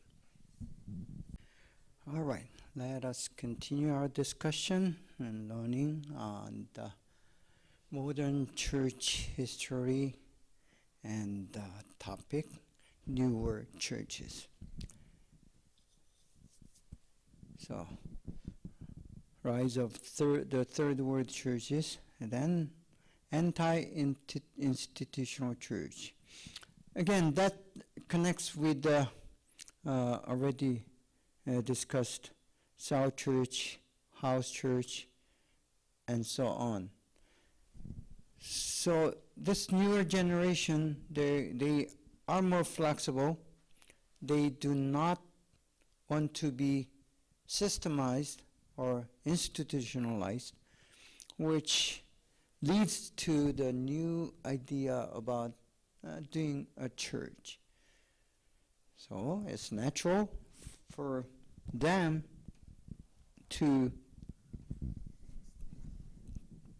All right, let us continue our discussion and learning on the modern church history and the topic, newer churches. So, rise of the third world churches, and then anti-institutional church. Again, that connects with the already discussed cell church, house church, and so on. So this newer generation, they are more flexible. They do not want to be systemized or institutionalized, which leads to the new idea about doing a church. So it's natural for them to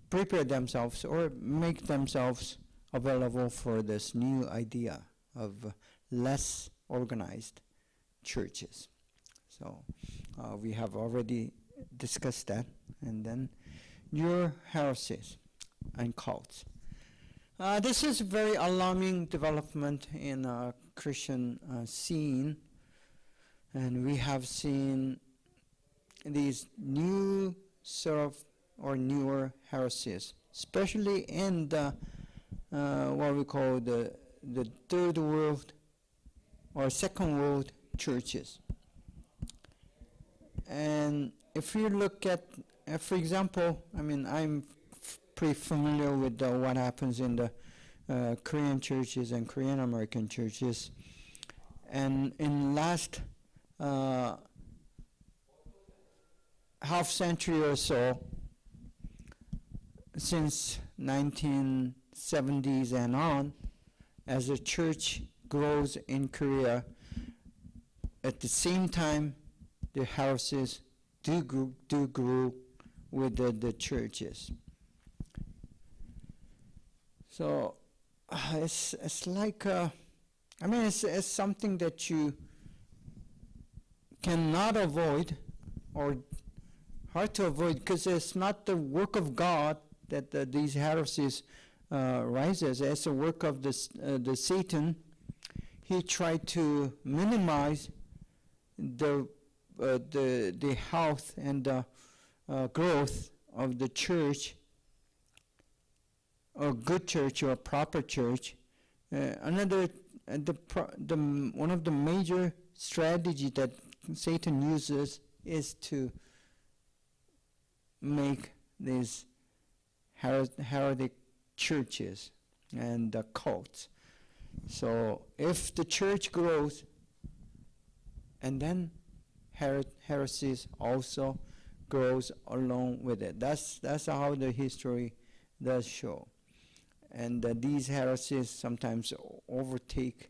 prepare themselves or make themselves available for this new idea of less organized churches. So we have already discussed that. And then new heresies and cults. This is a very alarming development in Christian scene, and we have seen these new sort of or newer heresies, especially in the what we call the third world or second world churches. And if you look at, for example, I mean, I'm pretty familiar with what happens in the Korean churches and Korean American churches. And in last half century or so, since 1970s and on, as the church grows in Korea, at the same time, the heresies do grow with the churches. So it's like, I mean, it's something that you cannot avoid or hard to avoid, because it's not the work of God that these heresies rises. It's the work of the Satan. He tried to minimize the health and the growth of the church, or good church or proper church. One of the major strategy that Satan uses is to make these heretic churches and cults. So if the church grows, and then heresies also grows along with it. That's how the history does show. And these heresies sometimes overtake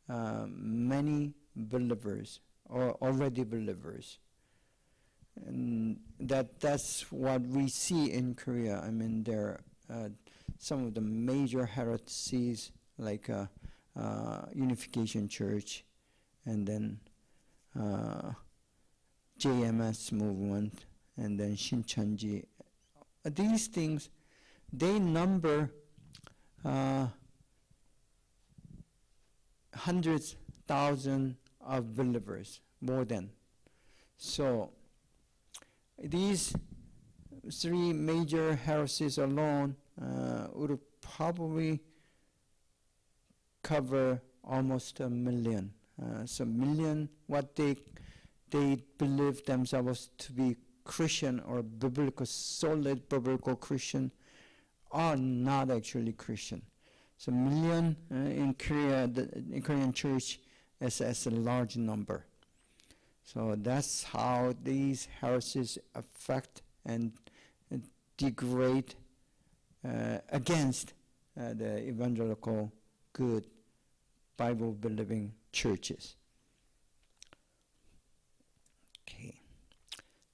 many believers or already believers. And that's what we see in Korea. I mean, there are some of the major heresies like Unification Church, and then JMS movement, and then Shincheonji. These things, they number hundreds, thousands of believers, more than. So these three major heresies alone would probably cover almost 1 million. So million, what they believe themselves to be Christian or biblical, solid biblical Christian, are not actually Christian. So million in Korea, in Korean church, is a large number. So that's how these heresies affect and degrade against the evangelical, good, Bible-believing churches. Okay,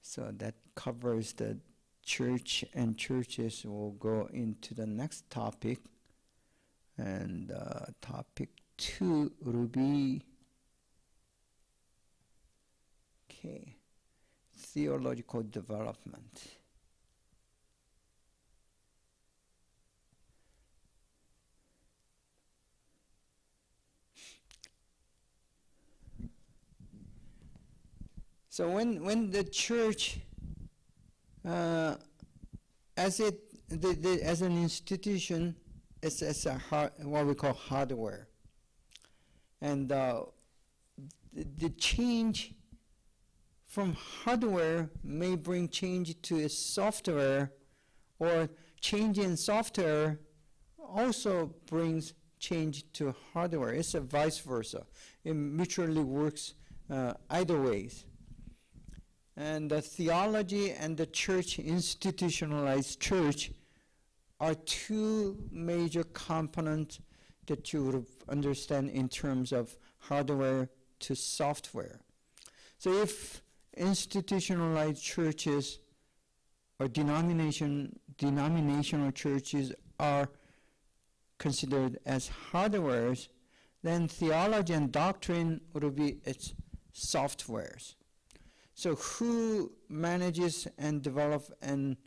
so that covers the church and churches. We'll go into the next topic, and topic 2 will be theological development. So when the church, as an institution, it's as what we call hardware, and the change from hardware may bring change to its software, or change in software also brings change to hardware. It's a vice versa. It mutually works either ways. And the theology and the church, institutionalized church, are two major components that you would understand in terms of hardware to software. So if institutionalized churches or denominational churches are considered as hardwares, then theology and doctrine would be its softwares. So who manages and develop and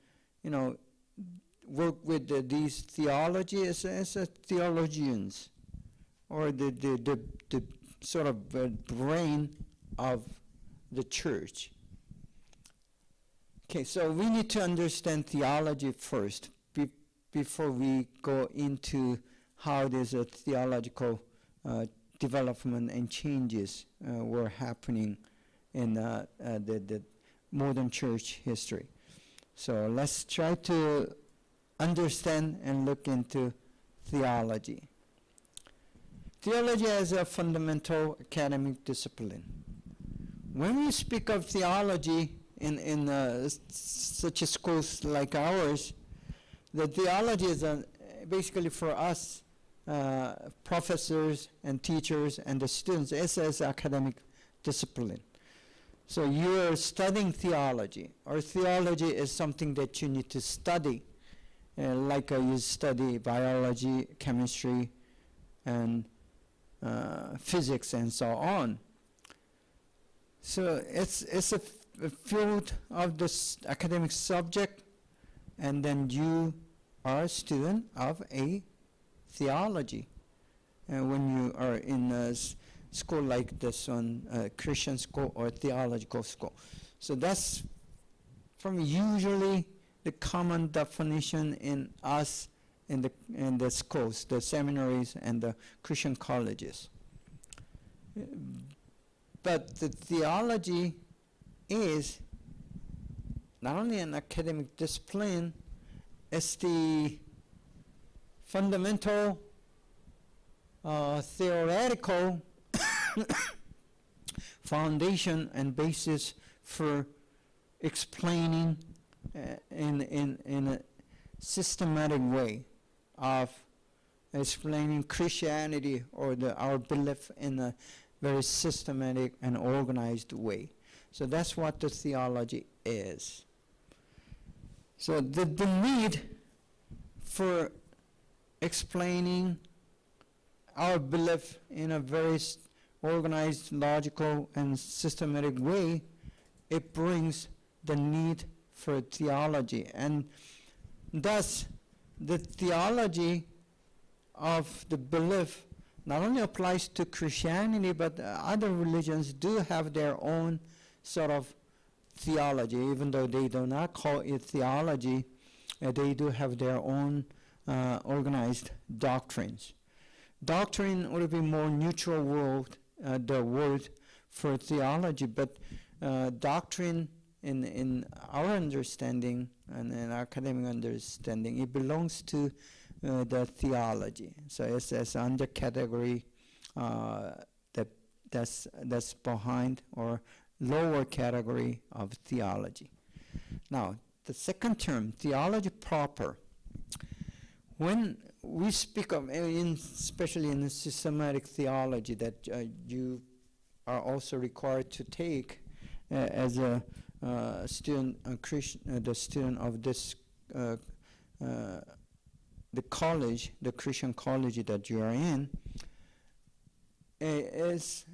work with these theology is theologians, or the sort of brain of the church. Okay, so we need to understand theology first before we go into how there's a theological development and changes were happening in the modern church history. So let's try to understand and look into theology. Theology as a fundamental academic discipline. When we speak of theology in such schools like ours, the theology is basically for us, professors and teachers and the students, it's as academic discipline. So you're studying theology, or theology is something that you need to study, like you study biology, chemistry, and physics, and so on. So it's a field of this academic subject, and then you are a student of a theology. And when you are in a school like this one, Christian school or theological school. So that's from usually the common definition in us in the schools, the seminaries and the Christian colleges. But the theology is not only an academic discipline, it's the fundamental theoretical foundation and basis for explaining in a systematic way of explaining Christianity or our belief in a very systematic and organized way. So that's what the theology is. So the need for explaining our belief in a very organized, logical, and systematic way, it brings the need for theology. And thus, the theology of the belief not only applies to Christianity, but other religions do have their own sort of theology. Even though they do not call it theology, they do have their own organized doctrines. Doctrine would be more neutral word, the word for theology, but doctrine in our understanding and in our academic understanding, it belongs to the theology. So it's as under category that's behind or lower category of theology. Now, the second term, theology proper. When we speak of, especially in the systematic theology that you are also required to take as a student, the student of this, the college, the Christian college that you are in, is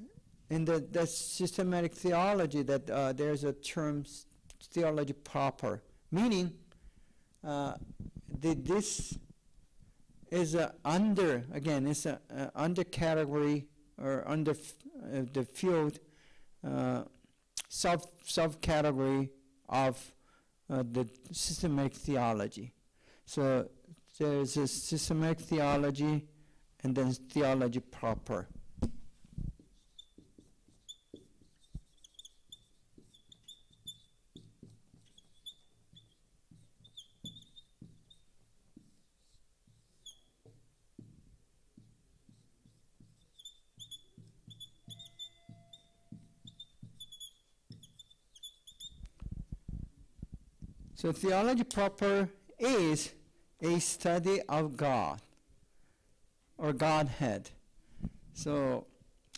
in the systematic theology that there's a term, theology proper, meaning this is under, again, it's a under category or under the field, subcategory of the systematic theology. So there's a systematic theology and then theology proper. So theology proper is a study of God or Godhead. So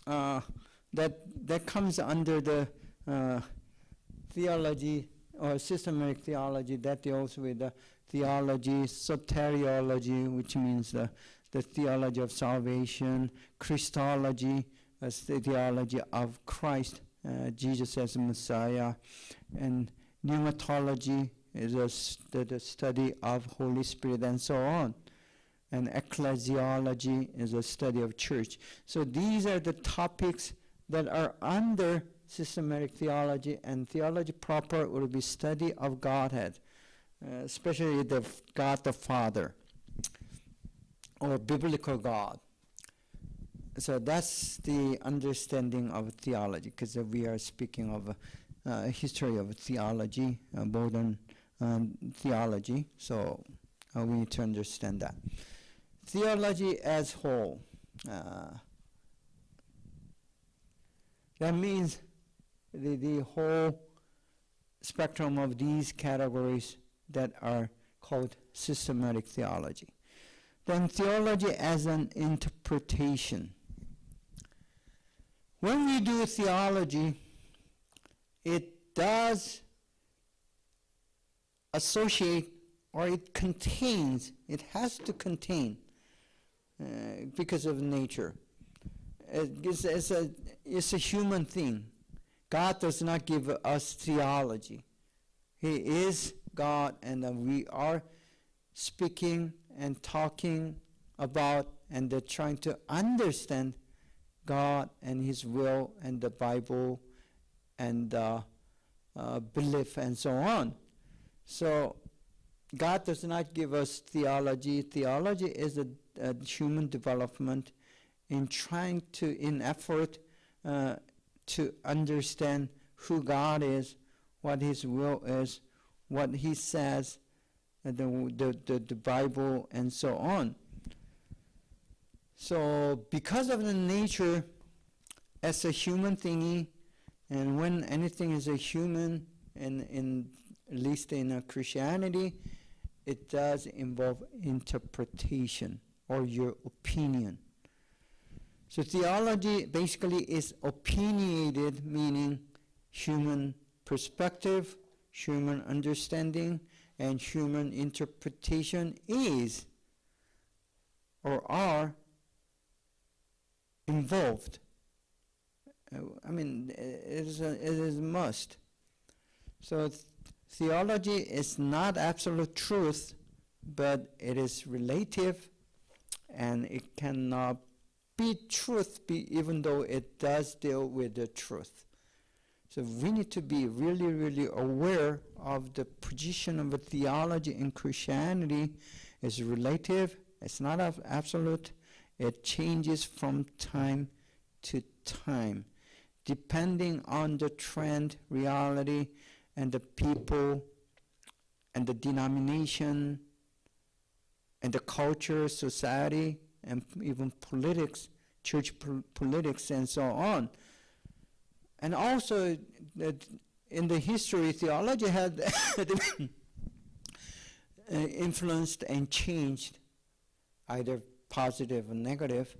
that comes under the theology or systematic theology that deals with the theology, soteriology, which means the theology of salvation, Christology, as the theology of Christ, Jesus as Messiah, and pneumatology is the study of Holy Spirit and so on. And ecclesiology is a study of church. So these are the topics that are under systematic theology, and theology proper will be study of Godhead, especially the God the Father, or biblical God. So that's the understanding of theology, because we are speaking of history of theology, modern theology, so we need to understand that. Theology as whole. That means the whole spectrum of these categories that are called systematic theology. Then theology as an interpretation. When we do theology, it does associate, or it contains, it has to contain, because of nature. It's a human thing. God does not give us theology. He is God, and we are speaking and talking about and trying to understand God and His will and the Bible and belief and so on. So God does not give us theology. Theology is a human development in effort to understand who God is, what His will is, what He says, the Bible, and so on. So because of the nature as a human thingy, and when anything is a human, and at least in Christianity, it does involve interpretation or your opinion. So theology basically is opinionated, meaning human perspective, human understanding, and human interpretation is or are involved. It is a must. So theology is not absolute truth, but it is relative, and it cannot be truth, even though it does deal with the truth. So we need to be really, really aware of the position of a theology in Christianity. It's relative, it's not absolute, it changes from time to time, depending on the trend, reality, and the people, and the denomination, and the culture, society, and even politics, church politics, and so on. And also, in the history, theology had influenced and changed, either positive or negative,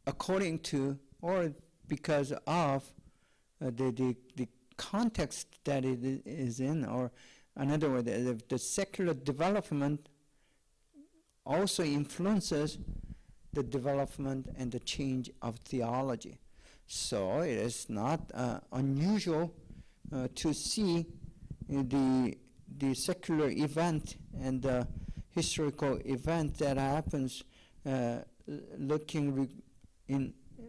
according to or because of the context that it is in, or another way, the secular development also influences the development and the change of theology. So it is not unusual to see the secular event and the historical event that happens looking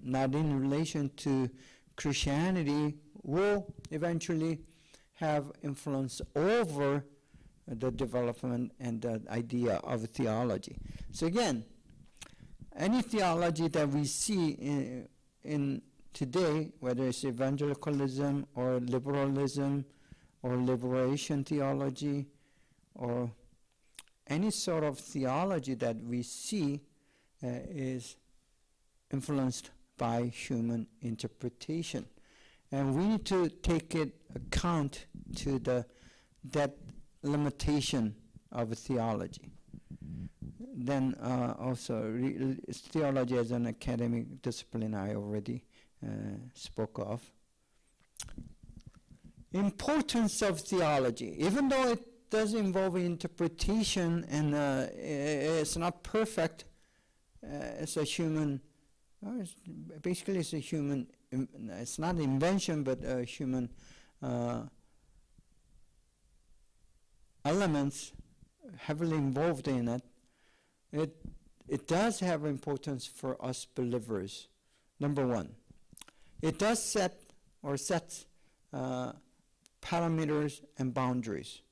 not in relation to Christianity will eventually have influence over the development and the idea of theology. So again, any theology that we see in today, whether it's evangelicalism or liberalism or liberation theology or any sort of theology that we see is influenced by human interpretation. And we need to take it account to that limitation of theology. Then also theology as an academic discipline I already spoke of. importance of theology, even though it does involve interpretation and it's not perfect, it's a human, basically it's a human, it's not an invention, but a human elements heavily involved in it. It does have importance for us believers. Number one, it does set or sets parameters and boundaries.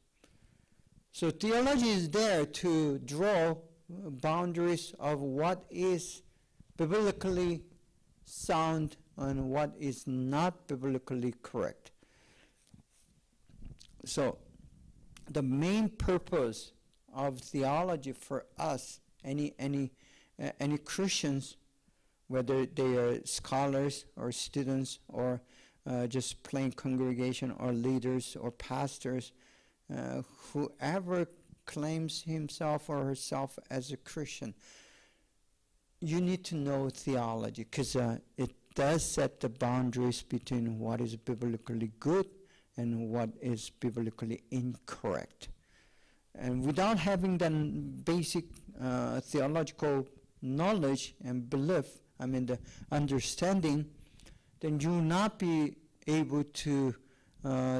So theology is there to draw boundaries of what is biblically sound and what is not biblically correct. So the main purpose of theology for us, any Christians, whether they are scholars or students or just plain congregation or leaders or pastors, whoever claims himself or herself as a Christian, you need to know theology, because it does set the boundaries between what is biblically good and what is biblically incorrect. And without having that basic theological knowledge and belief, the understanding, then you will not be able to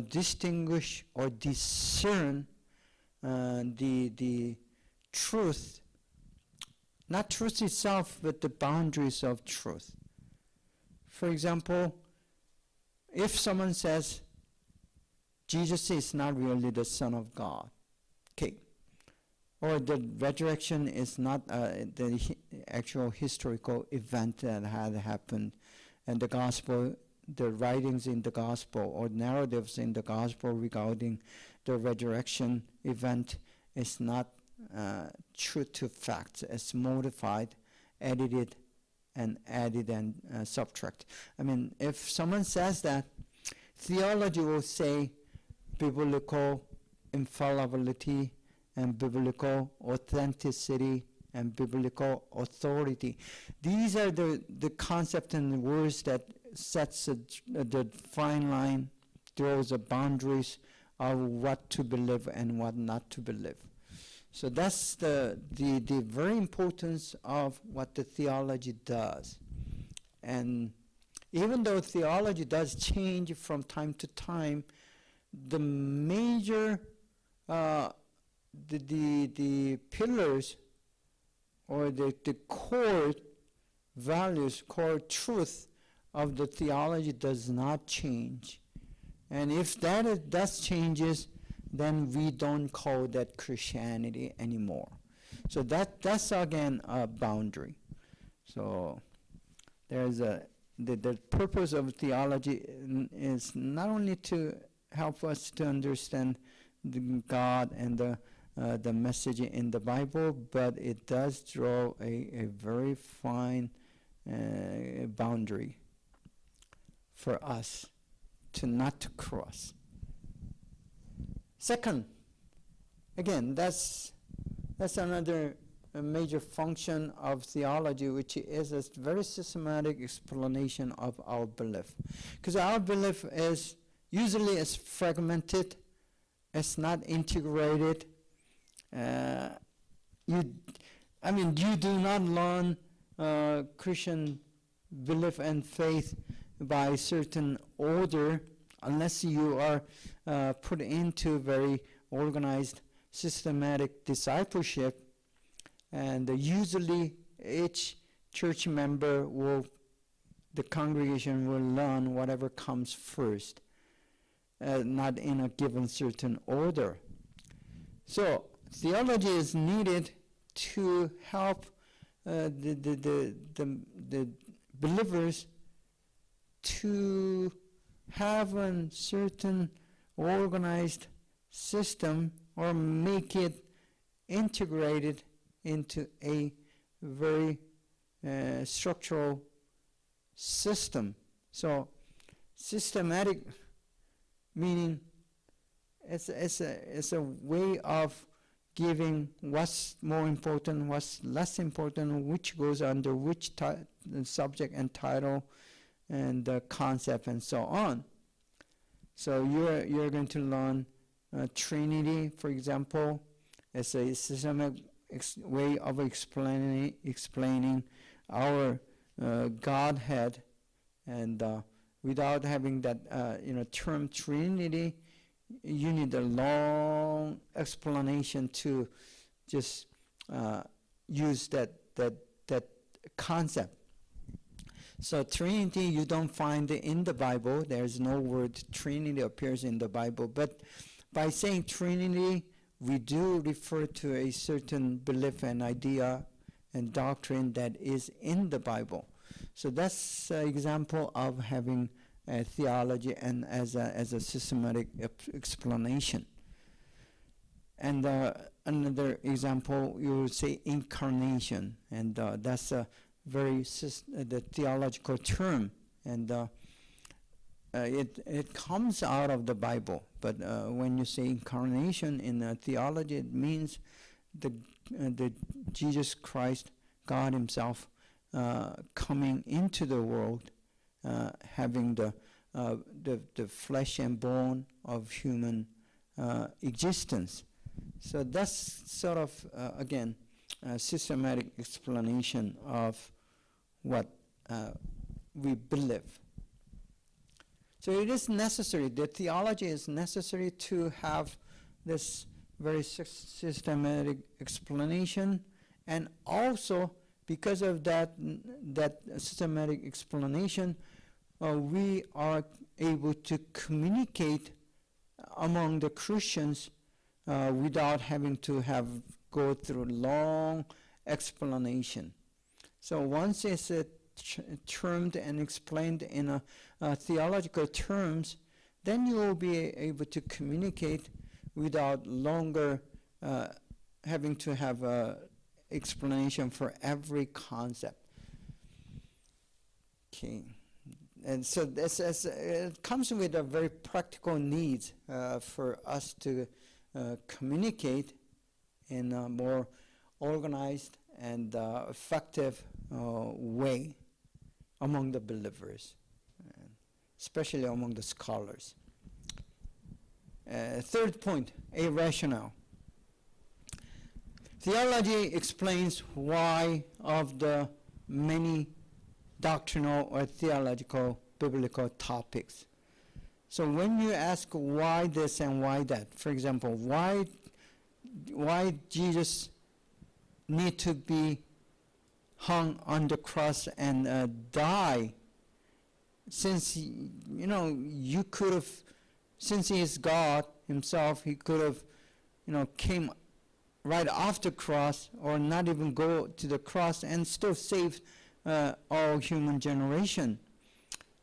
distinguish or discern the truth, not truth itself, but the boundaries of truth. For example, if someone says Jesus is not really the Son of God, okay, or the resurrection is not the actual historical event that had happened, and the gospel, the writings in the gospel or narratives in the gospel regarding the resurrection event is not true to facts. It's modified, edited, and added and subtract. If someone says that, theology will say biblical infallibility and biblical authenticity and biblical authority. These are the concepts and the words that sets the fine line, draws the boundaries of what to believe and what not to believe. So that's the very importance of what the theology does. And even though theology does change from time to time, the major the pillars or the core values, core truth of the theology does not change. And if that does changes, then we don't call that Christianity anymore. So that's again a boundary. So there's the purpose of theology is not only to help us to understand God and the message in the Bible, but it does draw a very fine boundary for us to not to cross. Second, again, that's another major function of theology, which is a very systematic explanation of our belief. Because our belief is usually fragmented, it's not integrated. You do not learn Christian belief and faith by certain order unless you are put into very organized, systematic discipleship. And usually each church member the congregation will learn whatever comes first, not in a given certain order. So theology is needed to help the believers to have a certain organized system or make it integrated into a very structural system. So systematic meaning it's a way of giving what's more important, what's less important, which goes under which subject and title and concept and so on. So you're going to learn Trinity, for example, as a systematic way of explaining our Godhead, and without having that term Trinity, you need a long explanation to just use that concept. So Trinity you don't find it in the Bible. There's no word Trinity appears in the Bible. But by saying Trinity, we do refer to a certain belief and idea and doctrine that is in the Bible. So that's an example of having a theology and as a systematic explanation. And another example, you would say incarnation, and that's a very the theological term, and it comes out of the Bible. But when you say incarnation in theology, it means the Jesus Christ, God Himself, coming into the world, having the flesh and bone of human existence. So that's sort of again a systematic explanation of what we believe. So it is necessary, the theology is necessary to have this very systematic explanation, and also because of that systematic explanation, we are able to communicate among the Christians without having to go through long explanation. So once it's termed and explained in theological terms, then you will be able to communicate without longer having to have an explanation for every concept. Okay. And so this it comes with a very practical needs for us to communicate in a more organized and effective way among the believers, especially among the scholars. Third point, a rationale. Theology explains why of the many doctrinal or theological biblical topics. So when you ask why this and why that, for example, why Jesus need to be hung on the cross and die, since you could have, since He is God Himself, He could have came right off the cross, or not even go to the cross, and still saved all human generation.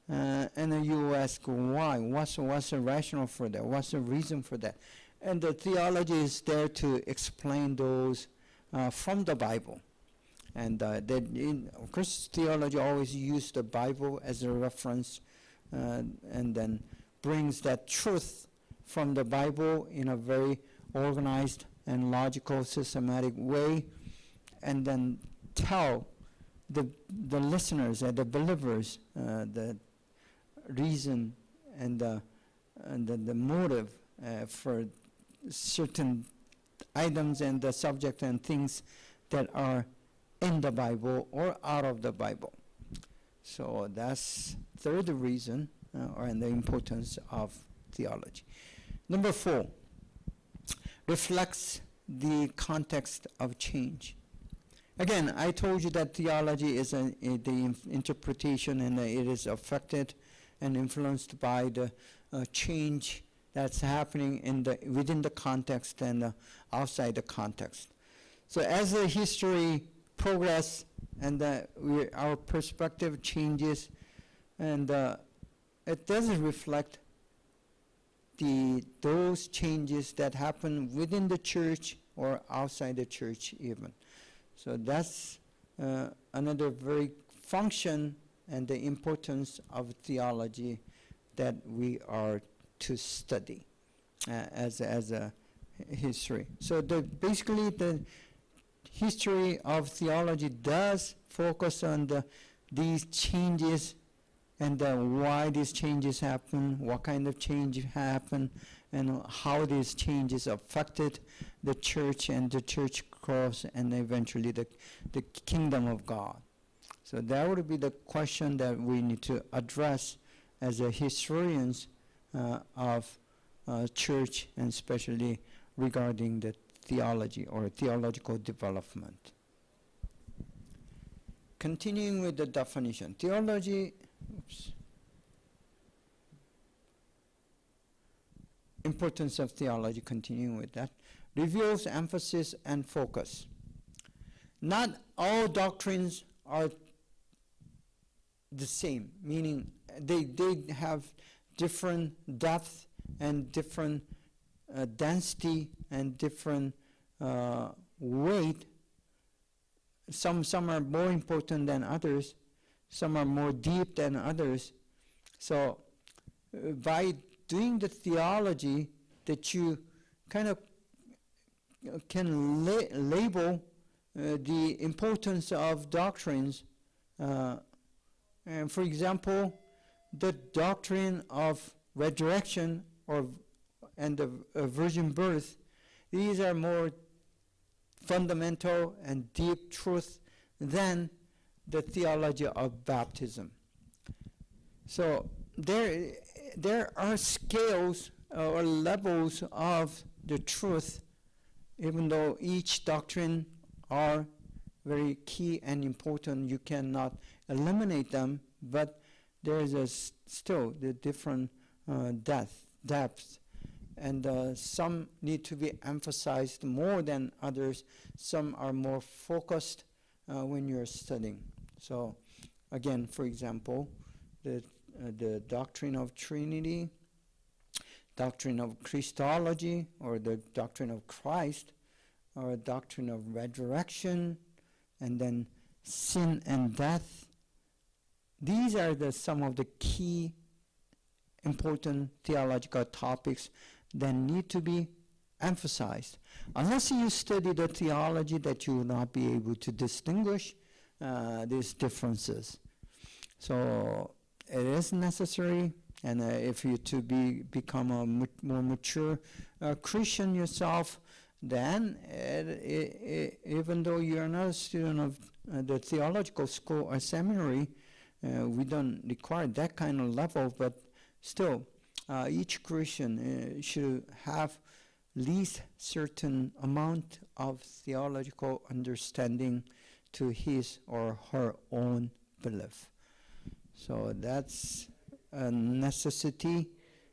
And then you ask why? What's the rationale for that? What's the reason for that? And the theology is there to explain those from the Bible. And of course, theology always uses the Bible as a reference, and then brings that truth from the Bible in a very organized and logical, systematic way, and then tell the listeners and the believers the reason and the motive for certain items and the subject and things that are in the Bible or out of the Bible. So that's third reason and the importance of theology. Number 4, reflects the context of change. Again, I told you that theology is the interpretation, and it is affected and influenced by the change that's happening within the context and outside the context. So as the history progresses and our perspective changes, and it doesn't reflect those changes that happen within the church or outside the church even. So that's another very function and the importance of theology that we are to study as a history. So basically the history of theology does focus on these changes and why these changes happen, what kind of change happen, and how these changes affected the church and the church growth, and eventually the kingdom of God. So that would be the question that we need to address as a historians of church, and especially regarding the theology or theological development. Continuing with the definition, theology, importance of theology, continuing with that, reveals emphasis and focus. Not all doctrines are the same, meaning they have different depth and different density and different weight. Some are more important than others. Some are more deep than others. So by doing the theology, that you kind of can label the importance of doctrines. And for example, the doctrine of resurrection and the virgin birth, these are more fundamental and deep truth than the theology of baptism. So there are scales or levels of the truth, even though each doctrine are very key and important. You cannot eliminate them, but there is still the different depth. And some need to be emphasized more than others. Some are more focused when you're studying. So again, for example, the doctrine of Trinity, doctrine of Christology, or the doctrine of Christ, or doctrine of resurrection, and then sin and death. These are some of the key important theological topics that need to be emphasized. Unless you study the theology, that you will not be able to distinguish these differences. So it is necessary, and if you to become a more mature Christian yourself, then even though you are not a student of the theological school or seminary, we don't require that kind of level, but still, each Christian should have least certain amount of theological understanding to his or her own belief. So that's a necessity,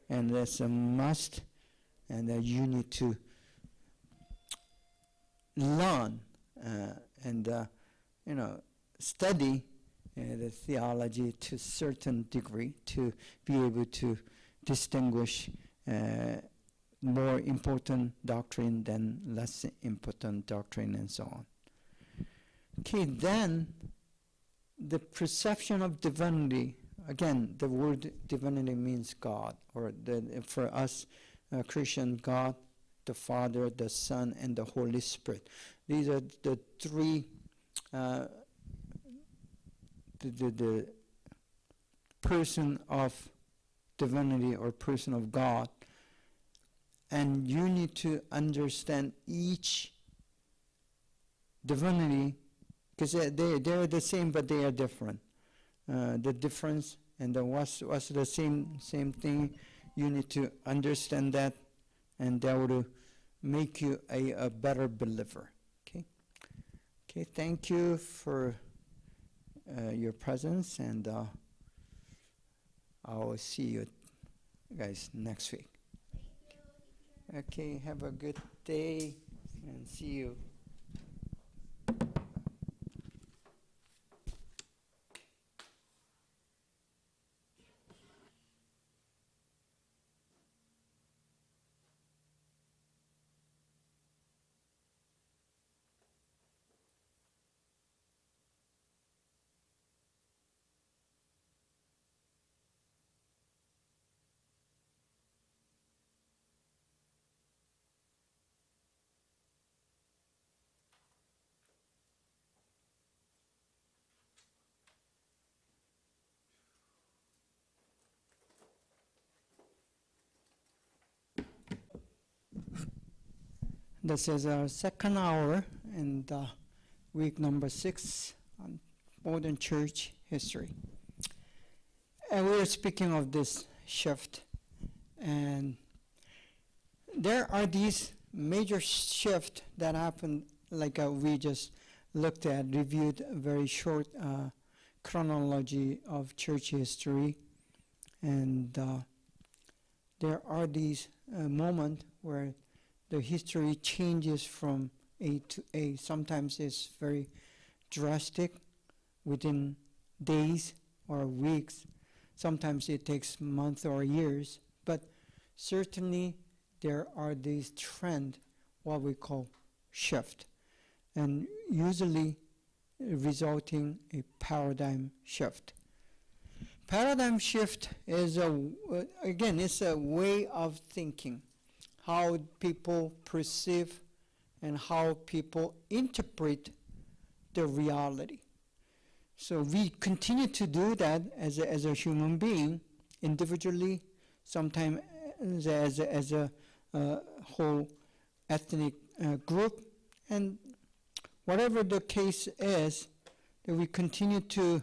and that's a must, and you need to learn and study the theology to a certain degree to be able to distinguish more important doctrine than less important doctrine, and so on. Okay, then the perception of divinity. Again, the word divinity means God, or for us Christian, God, the Father, the Son, and the Holy Spirit. These are the three the person of divinity or person of God. And you need to understand each divinity, because they're the same, but they are different. The difference and what's the same thing, you need to understand that, and that will make you a better believer. Okay, thank you for your presence, and I will see you guys next week. Okay, have a good day, and see you. This is our second hour in the week number 6 on modern church history. And we are speaking of this shift. And there are these major shifts that happened, like we just looked at, reviewed a very short chronology of church history. And there are these moments where the history changes from A to A. Sometimes it's very drastic within days or weeks. Sometimes it takes months or years. But certainly there are these trends, what we call shift, and usually resulting a paradigm shift. Paradigm shift is again, it's a way of thinking, how people perceive and how people interpret the reality. So we continue to do that as a human being, individually, sometimes as a whole ethnic group, and whatever the case is, that we continue to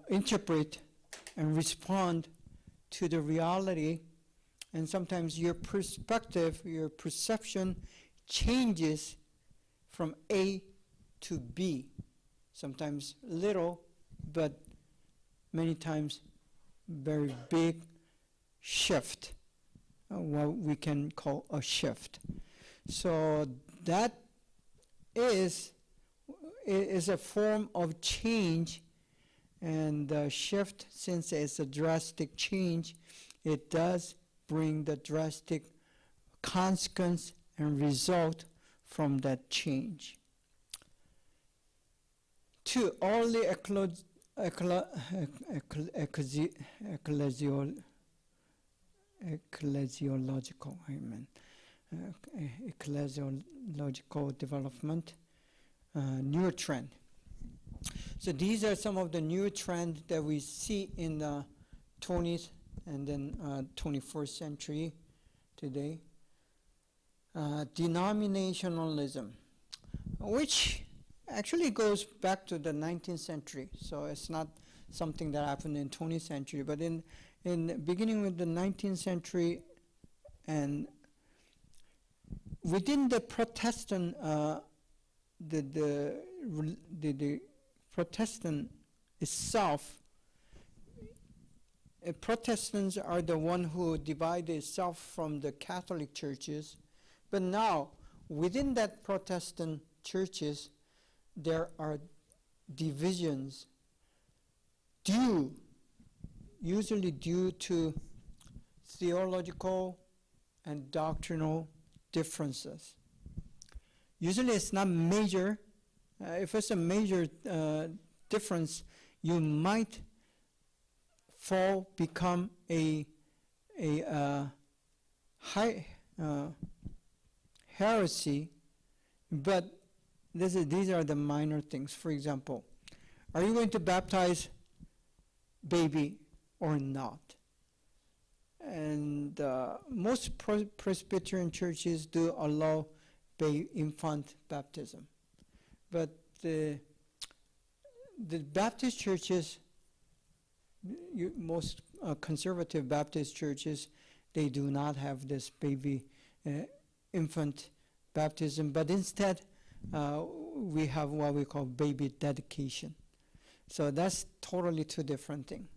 interpret and respond to the reality, and sometimes your perspective, your perception changes from A to B. Sometimes little, but many times very big shift, what we can call a shift. So that is a form of change, and the shift, since it's a drastic change, it does bring the drastic consequence and result from that change. 2. Early ecclesiological development, new trend. So these are some of the new trends that we see in the 20th and then 21st century today. Denominationalism, which actually goes back to the 19th century. So it's not something that happened in 20th century, but in beginning with the 19th century, and within the Protestant, the Protestant itself, Protestants are the one who divide itself from the Catholic churches, but now within that Protestant churches, there are divisions usually due to theological and doctrinal differences. Usually it's not major. If it's a major difference, you might become a high heresy, but these are the minor things. For example, are you going to baptize baby or not? And most Presbyterian churches do allow infant baptism, but the Baptist churches, most conservative Baptist churches, they do not have this baby infant baptism, but instead we have what we call baby dedication. So that's totally two different things.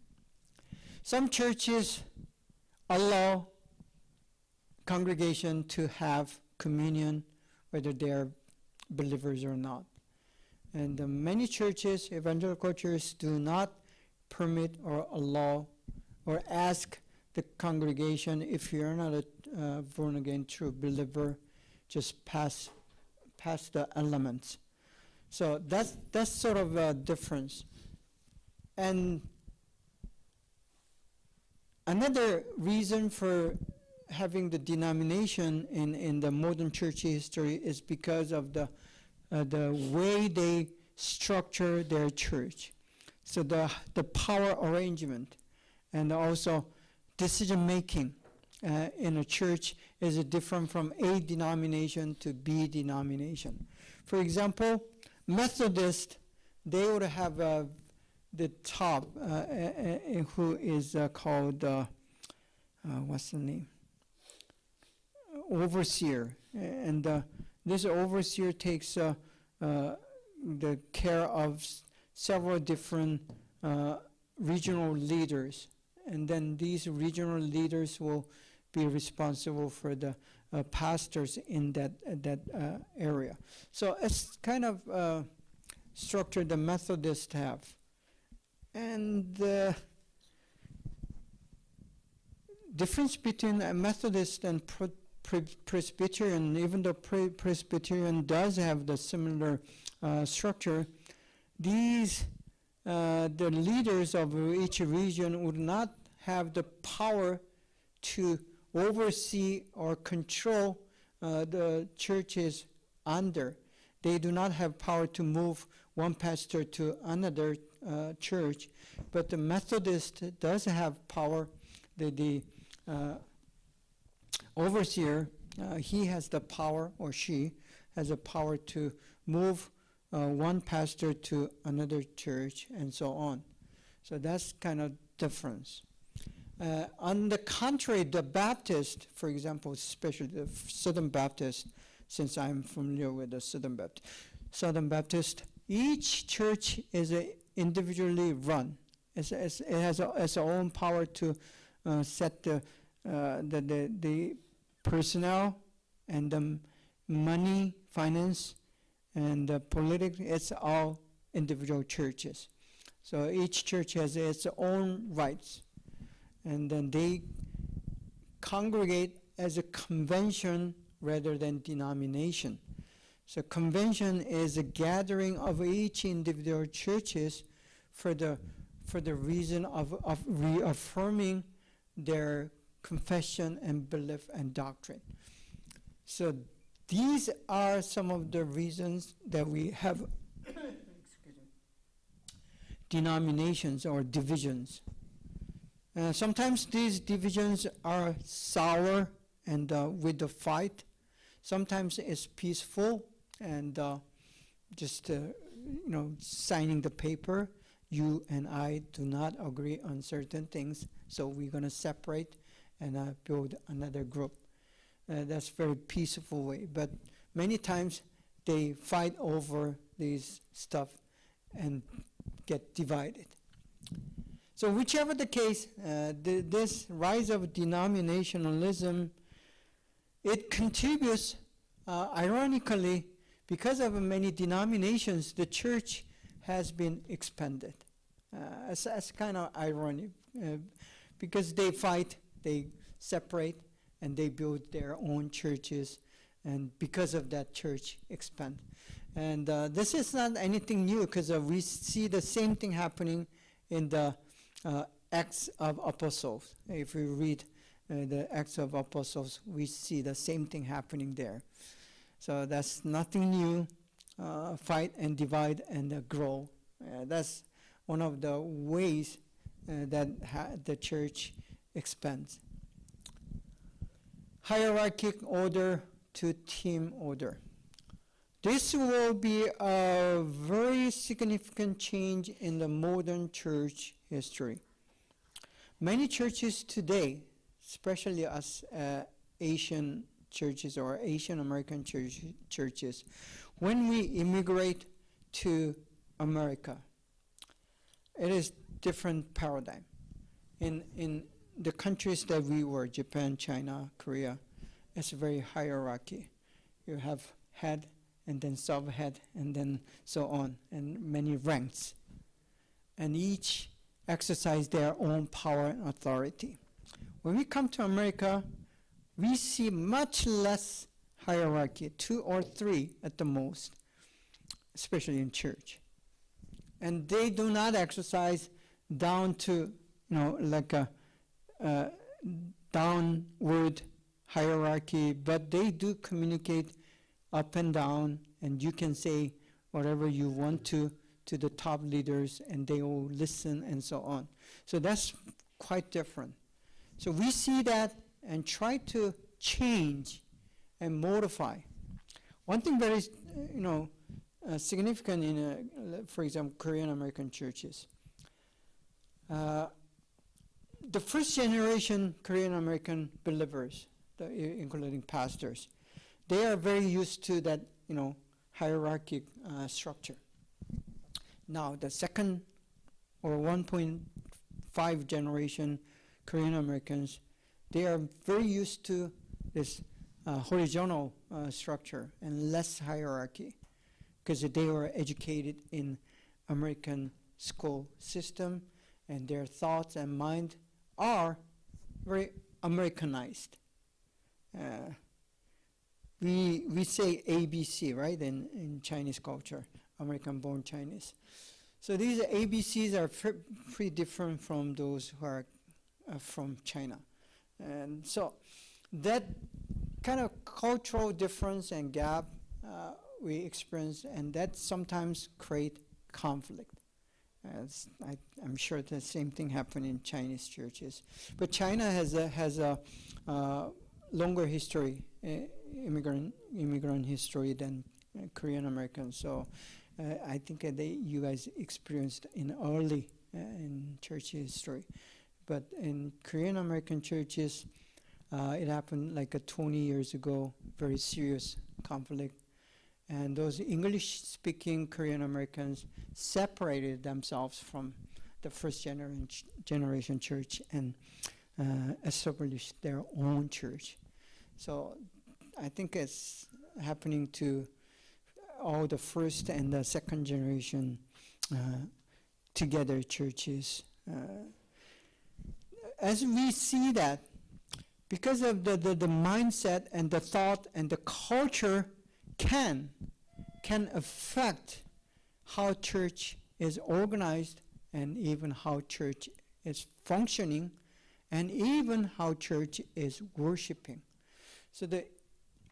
Some churches allow congregation to have communion whether they are believers or not. And many churches, evangelical churches, do not permit or allow or ask the congregation, if you're not a born-again true believer, just pass the elements. So that's sort of a difference. And another reason for having the denomination in the modern church history is because of the way they structure their church. So the power arrangement and also decision making in a church is different from A denomination to B denomination. For example, Methodist, they would have the top, who is called, what's the name? Overseer. And this overseer takes the care of several different regional leaders. And then these regional leaders will be responsible for the pastors in that area. So it's kind of structure the Methodists have. And the difference between a Methodist and Presbyterian, even though Presbyterian does have the similar structure, these the leaders of each region would not have the power to oversee or control the churches under. They do not have power to move one pastor to another church, but the Methodist does have power. The overseer, he has the power, or she has the power to move one pastor to another church and so on. So that's kind of difference. On the contrary, the Baptist, for example, especially the Southern Baptist, since I'm familiar with the Southern Baptist, each church is individually run. It has its own power to set the personnel and the money, finance, and the politics. It's all individual churches. So each church has its own rights. And then they congregate as a convention rather than denomination. So convention is a gathering of each individual churches for the reason of reaffirming their confession and belief and doctrine. So these are some of the reasons that we have denominations or divisions. Sometimes these divisions are sour and with the fight. Sometimes it's peaceful and just signing the paper. You and I do not agree on certain things, so we're going to separate and build another group. That's very peaceful way. But many times they fight over these stuff and get divided. So whichever the case, this rise of denominationalism, it contributes, ironically, because of many denominations, the church has been expanded. That's kind of ironic, because they fight, they separate, and they build their own churches, and because of that, church expand. And this is not anything new, because we see the same thing happening in the Acts of Apostles. If we read the Acts of Apostles, we see the same thing happening there. So that's nothing new. Fight and divide and grow. That's one of the ways that the church expands. Hierarchic order to team order. This will be a very significant change in the modern church history. Many churches today, especially us Asian churches or Asian American churches, when we immigrate to America, it is different paradigm. In the countries that we were, Japan, China, Korea, it's a very hierarchy. You have head and then sub-head and then so on, and many ranks. And each exercise their own power and authority. When we come to America, we see much less hierarchy, 2 or 3 at the most, especially in church. And they do not exercise down to, like a downward hierarchy, but they do communicate up and down, and you can say whatever you want to the top leaders, and they will listen and so on. So that's quite different. So we see that and try to change and modify. One thing very, significant in, for example, Korean American churches. The first generation Korean American believers, including pastors, they are very used to that, hierarchic structure. Now, the second or 1.5 generation Korean Americans, they are very used to this horizontal structure and less hierarchy, because they were educated in American school system, and their thoughts and mind are very Americanized. We say ABC, right, in Chinese culture, American-born Chinese. So these ABCs are pretty different from those who are from China. And so that kind of cultural difference and gap we experience, and that sometimes create conflict. I'm sure the same thing happened in Chinese churches. But China has a longer history, immigrant history than Korean Americans. So I think you guys experienced in early in church history. But in Korean American churches, it happened like 20 years ago, very serious conflict. And those English-speaking Korean Americans separated themselves from the first generation church and established their own church. So I think it's happening to all the first and the second generation together churches. As we see that, because of the mindset and the thought and the culture can affect how church is organized, and even how church is functioning, and even how church is worshiping. So the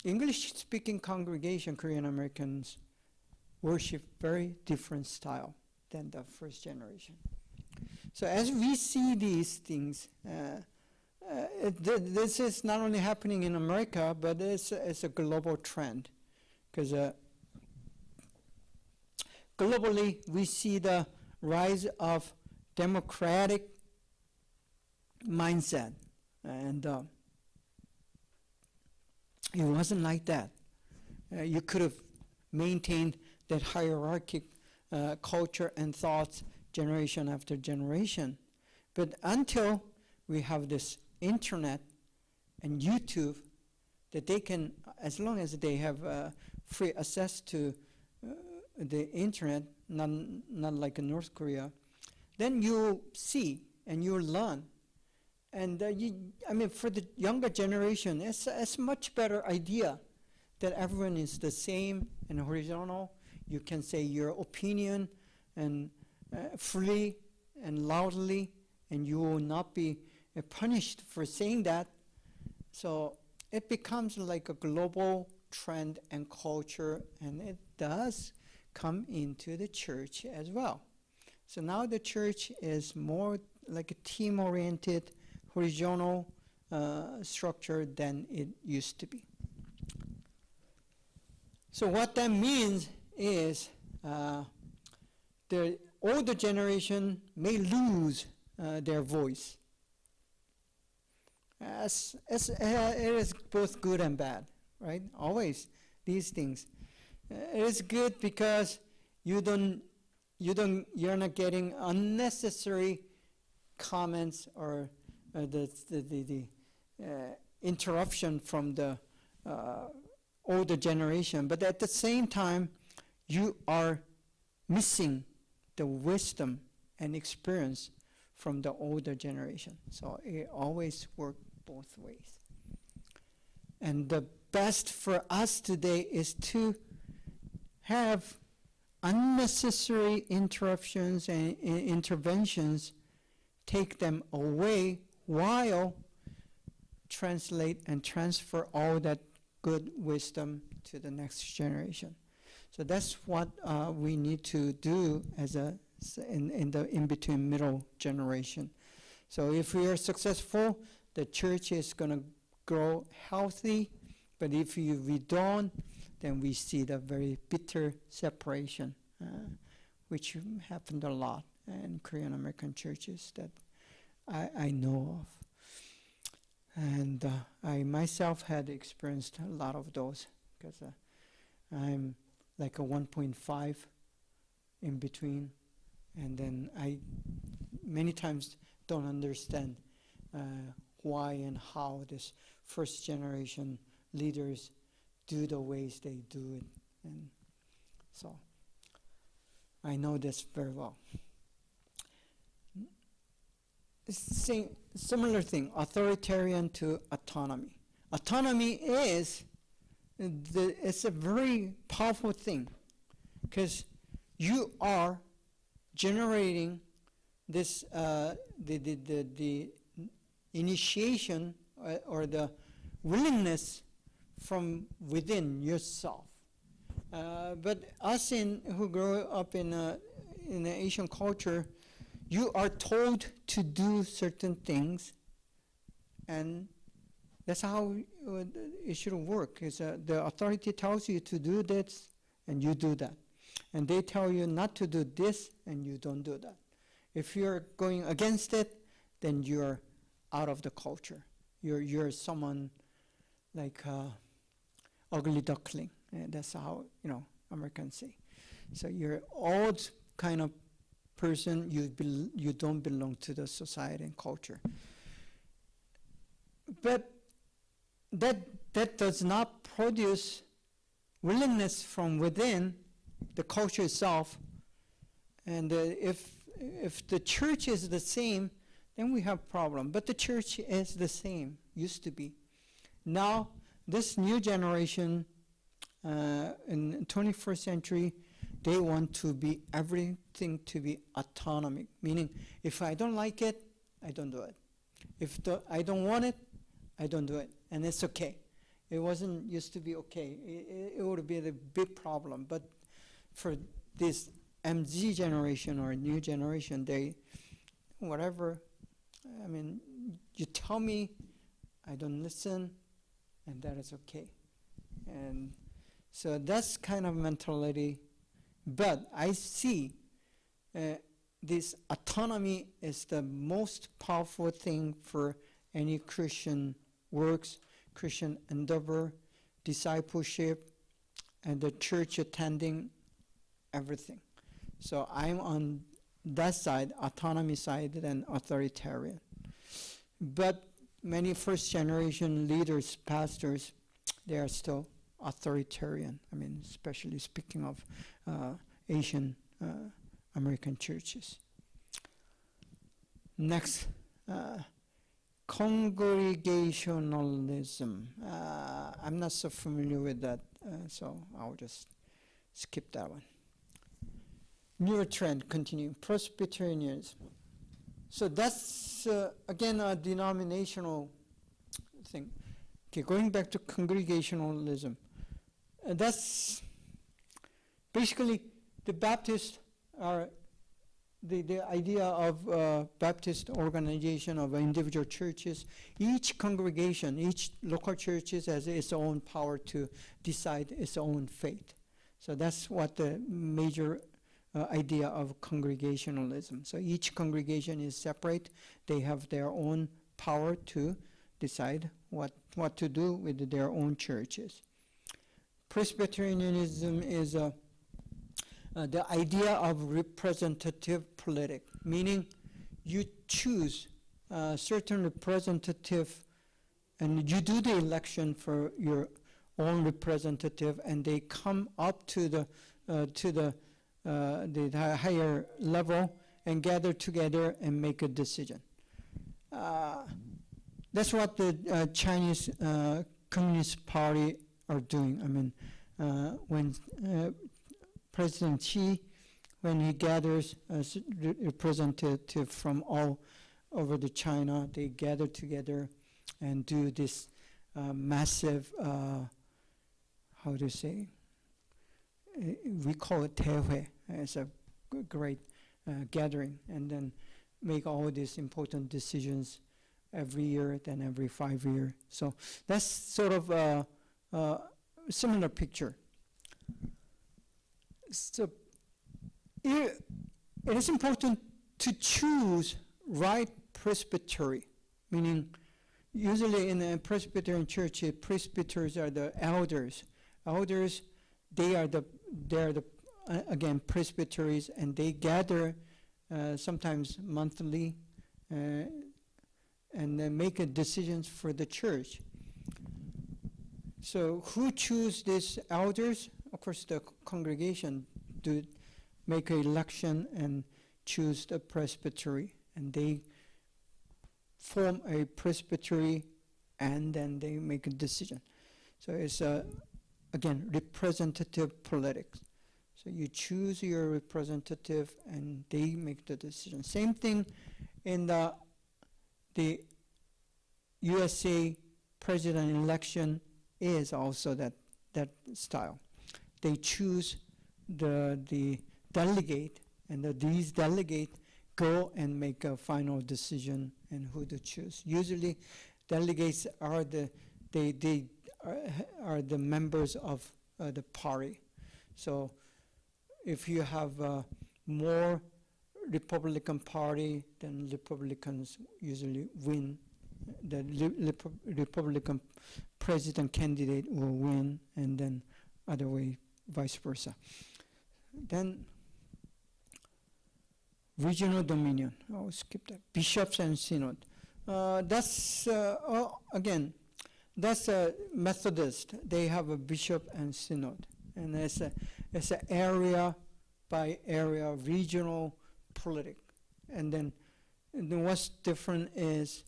English-speaking congregation, Korean Americans, worship very different style than the first generation. So as we see these things, this is not only happening in America, but it's a global trend. Because globally, we see the rise of democratic mindset. And it wasn't like that. You could have maintained that hierarchic culture and thoughts generation after generation. But until we have this internet and YouTube, that they can, as long as they have free access to the internet, not like in North Korea, then you see and you learn. And for the younger generation, it's a much better idea that everyone is the same and horizontal. You can say your opinion and freely and loudly, and you will not be punished for saying that. So it becomes like a global trend and culture, and it does come into the church as well. So now the church is more like a team-oriented, horizontal structure than it used to be. So what that means is the older generation may lose their voice. It is both good and bad, right? Always these things. It is good because you're not getting unnecessary comments or the interruption from the older generation. But at the same time, you are missing the wisdom and experience from the older generation. So it always works both ways. And the best for us today is to have unnecessary interruptions and interventions, take them away while translate and transfer all that good wisdom to the next generation. So that's what we need to do as in the in-between middle generation. So if we are successful, the church is going to grow healthy, but if we don't, then we see the very bitter separation, which happened a lot in Korean American churches that I know of. And I myself had experienced a lot of those, because I'm like a 1.5 in between, and then I many times don't understand why and how this first generation leaders do the ways they do it. And so I know this very well. Similar thing, authoritarian to autonomy. Autonomy is it's a very powerful thing, because you are generating this the initiation or the willingness from within yourself. But us who grow up in the Asian culture, you are told to do certain things, and that's how it should work. The authority tells you to do this, and you do that. And they tell you not to do this, and you don't do that. If you're going against it, then you're out of the culture. You're someone like ugly duckling. And that's how Americans say. So you're odd kind of person. You don't belong to the society and culture. But that does not produce willingness from within the culture itself. And if the church is the same, then we have problem. But the church is the same, used to be. Now, this new generation in 21st century, they want to be everything to be autonomic, meaning if I don't like it, I don't do it. If I don't want it, I don't do it, and it's okay. It wasn't used to be okay. It would be a big problem. But for this MZ generation or new generation, they, whatever, I mean, you tell me, I don't listen, and that is okay. And so that's kind of mentality. But I see this autonomy is the most powerful thing for any Christian works, Christian endeavor, discipleship, and the church attending, everything. So I'm on that side, autonomy side, than authoritarian. But many first generation leaders, pastors, they are still authoritarian. I mean, especially speaking of Asian American churches. Next, congregationalism. I'm not so familiar with that, so I'll just skip that one. Newer trend, continuing, Presbyterianism. So that's, again, a denominational thing. Okay, going back to congregationalism. That's basically the Baptists are the idea of Baptist organization of individual churches. Each congregation, each local church has its own power to decide its own fate. So that's what the major idea of congregationalism. So each congregation is separate. They have their own power to decide what to do with their own churches. Presbyterianism is the idea of representative politics, meaning you choose a certain representative and you do the election for your own representative, and they come up to the higher level and gather together and make a decision. That's what the Chinese Communist Party are doing. I mean, when President Xi, when he gathers a representative from all over the China, they gather together and do this massive, how to say, we call it 대회. It's a great gathering, and then make all these important decisions every year, then every 5 years. So that's sort of a similar picture. So it is important to choose right presbytery, meaning usually in a Presbyterian church, presbyters are the elders. Elders, they're the again presbyteries, and they gather sometimes monthly and then make decisions for the church. So who choose these elders? Of course, the congregation do make an election and choose the presbytery, and they form a presbytery, and then they make a decision. So it's again representative politics. So you choose your representative, and they make the decision. Same thing in the USA president election is also that style. They choose the delegate, and these delegates go and make a final decision and who to choose. Usually, delegates are the members of the party. So if you have more Republican Party, then Republicans usually win. The Republican president candidate will win, and then other way, vice versa. Then regional dominion. I'll skip that. Bishops and synod. That's again, that's a Methodist. They have a bishop and synod, and it's an area by area regional politics. And then what's different is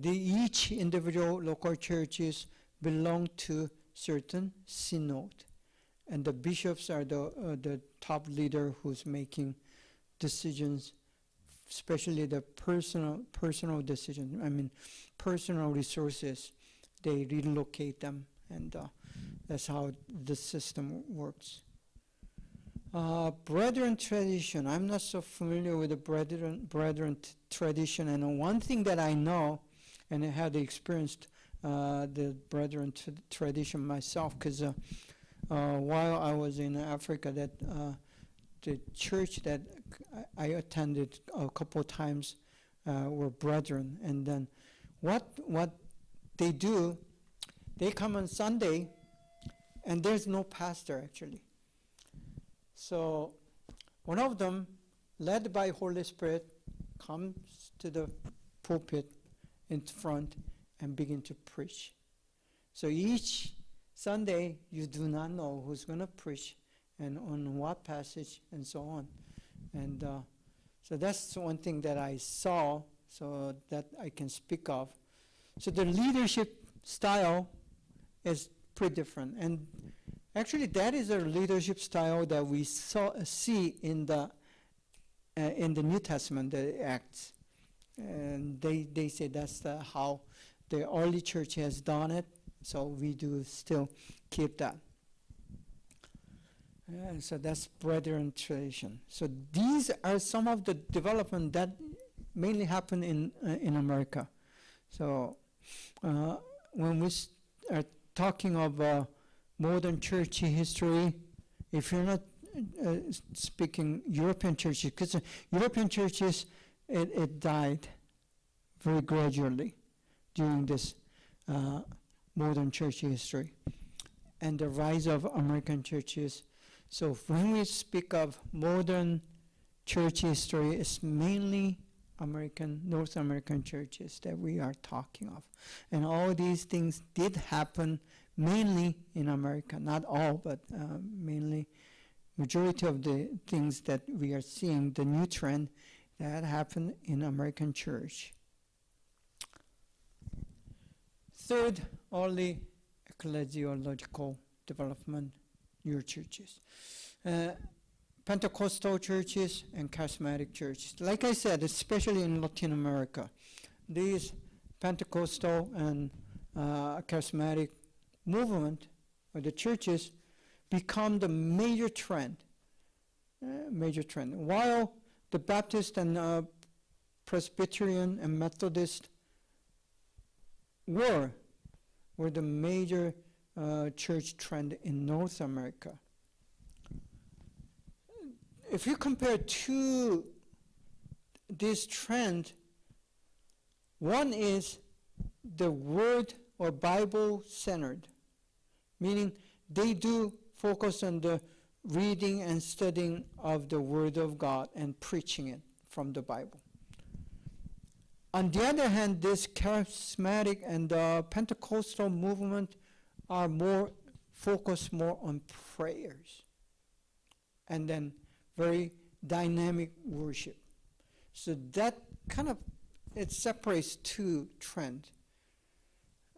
each individual local churches belong to certain synod, and the bishops are the top leader who's making decisions, especially the personal decisions. I mean, personal resources, they relocate them, and that's how the system works. Brethren tradition. I'm not so familiar with the brethren tradition, and one thing that I know, and I had experienced the brethren tradition myself, because while I was in Africa, that the church that I attended a couple of times were brethren, and then what they do, they come on Sunday, and there's no pastor actually. So one of them, led by Holy Spirit, comes to the pulpit in front and begin to preach. So each Sunday, you do not know who's going to preach and on what passage and so on. And so that's one thing that I saw, so that I can speak of. So the leadership style is pretty different. And actually, that is a leadership style that we see in the New Testament, the Acts. And they say that's how the early church has done it, so we do still keep that. And so that's brethren tradition. So these are some of the development that mainly happen in America. So when we are talking of modern church history, if you're not speaking European churches, because European churches, it died very gradually during this modern church history, and the rise of American churches. So when we speak of modern church history, it's mainly North American churches that we are talking of. And all these things did happen mainly in America, not all, but mainly majority of the things that we are seeing, the new trend that happened in American church. Third, early ecclesiological development, new churches. Pentecostal churches and charismatic churches. Like I said, especially in Latin America, these Pentecostal and charismatic movement, or the churches, become the major trend. While the Baptist and Presbyterian and Methodist were the major church trend in North America. If you compare two this trend, one is the word or Bible centered, meaning they do focus on the reading and studying of the Word of God and preaching it from the Bible. On the other hand, this charismatic and Pentecostal movement are more focused more on prayers and then very dynamic worship. So that kind of, it separates two trends.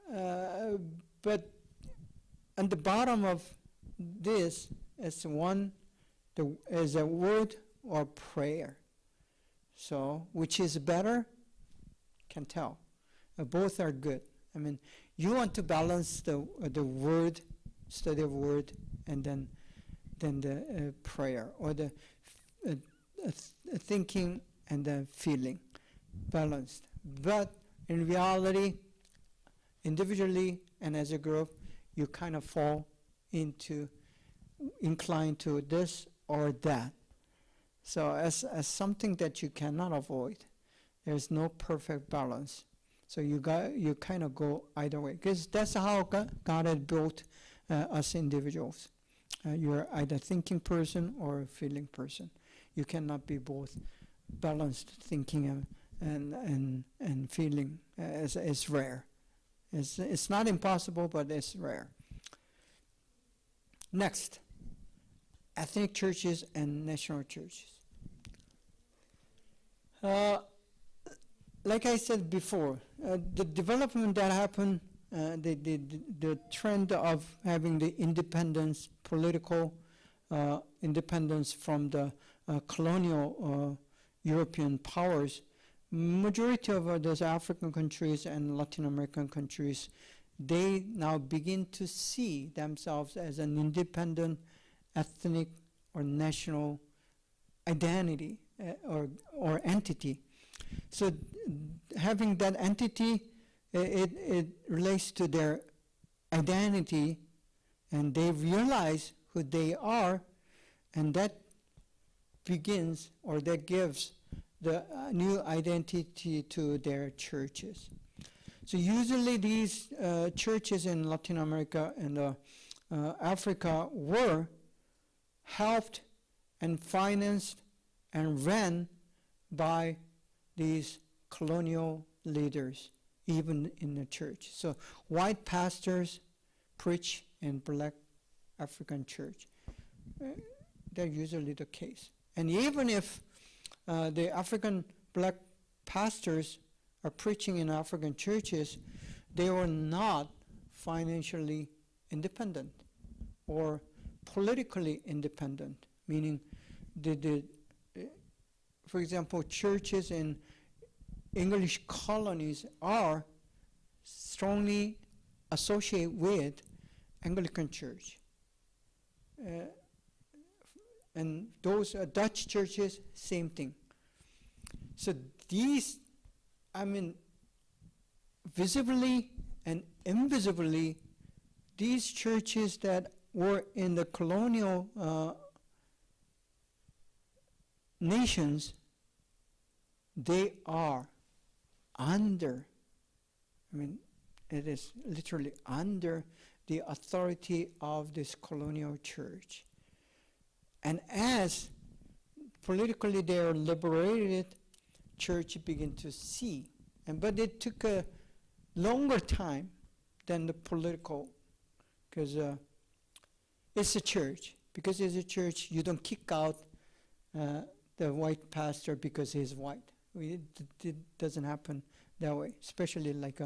But on the bottom of this is is a word or prayer. So which is better? Can tell. Both are good. I mean, you want to balance the word, study of word, and then the prayer or the thinking and the feeling, balanced. But in reality, individually and as a group, you kind of fall into, inclined to this or that. So as something that you cannot avoid, there's no perfect balance. So you kind of go either way, because that's how God had built us individuals. You're either thinking person or a feeling person. You cannot be both balanced thinking and feeling. It's rare. It's not impossible, but it's rare. Next, ethnic churches and national churches. Like I said before, the development that happened, the trend of having the independence, political independence from the colonial European powers, majority of those African countries and Latin American countries, they now begin to see themselves as an independent ethnic or national identity or entity. So having that entity, it relates to their identity, and they realize who they are, and that begins, or that gives the new identity to their churches. So usually these churches in Latin America and Africa were helped and financed and ran by these colonial leaders, even in the church. So white pastors preach in black African church. They're usually the case. And even if the African black pastors are preaching in African churches, they were not financially independent or politically independent, meaning for example, churches in English colonies are strongly associated with Anglican Church. And those Dutch churches, same thing. So these, visibly and invisibly, these churches that were in the colonial nations, they are under, it is literally under the authority of this colonial church. And as politically they are liberated, church begin to see. But it took a longer time than the political, because it's a church. Because it's a church, you don't kick out the white pastor because he's white. It doesn't happen that way, especially like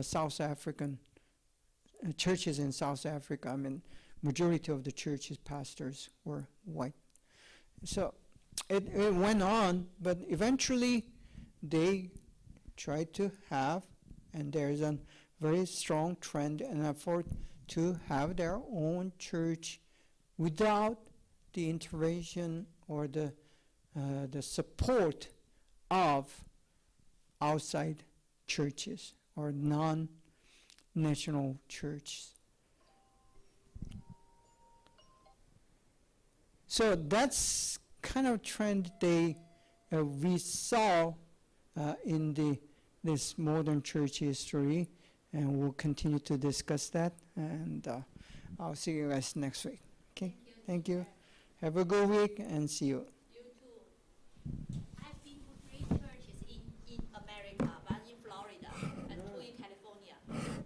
South African churches in South Africa. Majority of the churches pastors were white. So it went on, but eventually they tried to have, and there's a very strong trend and effort to have their own church without the intervention or the support of outside churches or national church. So that's kind of trend we saw in this modern church history, and we'll continue to discuss that. And I'll see you guys next week. Okay, thank you. Have a good week, and see you. You too. I've been to 3 churches in America, 1 in Florida and 2 in California.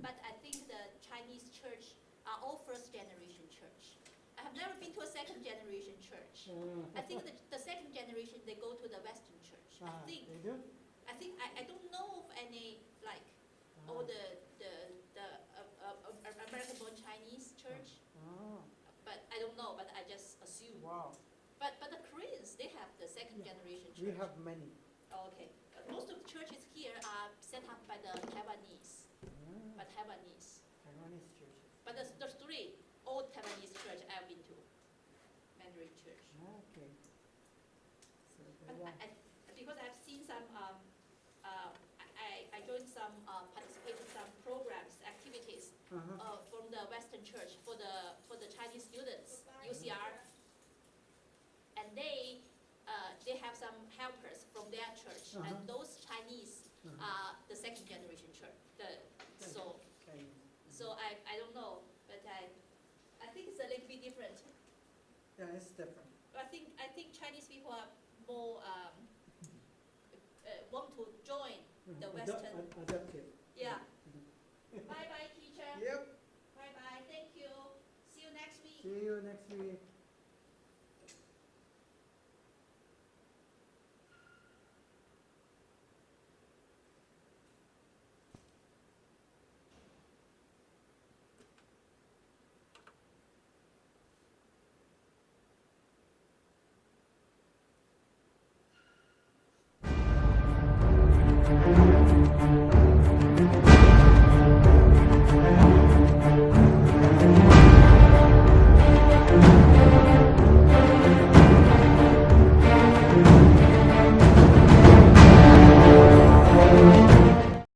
But I think the Chinese church are all first-generation church. I have never been to a second-generation church. I think the second generation, they go to the Western church. They do? I don't know of any, like, or the American-born Chinese church. But I don't know, but I just assume. Wow. But the Koreans, they have the second generation church. We have many. Oh, okay. Most of the churches here are set up by the Taiwanese. By Taiwanese. Taiwanese churches. But there's 3 old Taiwanese church I've been to. Mandarin church. Okay. So But because I've seen some, I joined some, participated in some programs, activities from the Western church for the Chinese students, UCR, and they have some helpers from their church, and those Chinese are the second generation church. So I don't know, but I think it's a little bit different. yeah, it's different. I think Chinese people are more want to join the Western. Adaptive. Yeah. Bye bye, teacher. Yep. Bye bye. Thank you. See you next week. See you next week.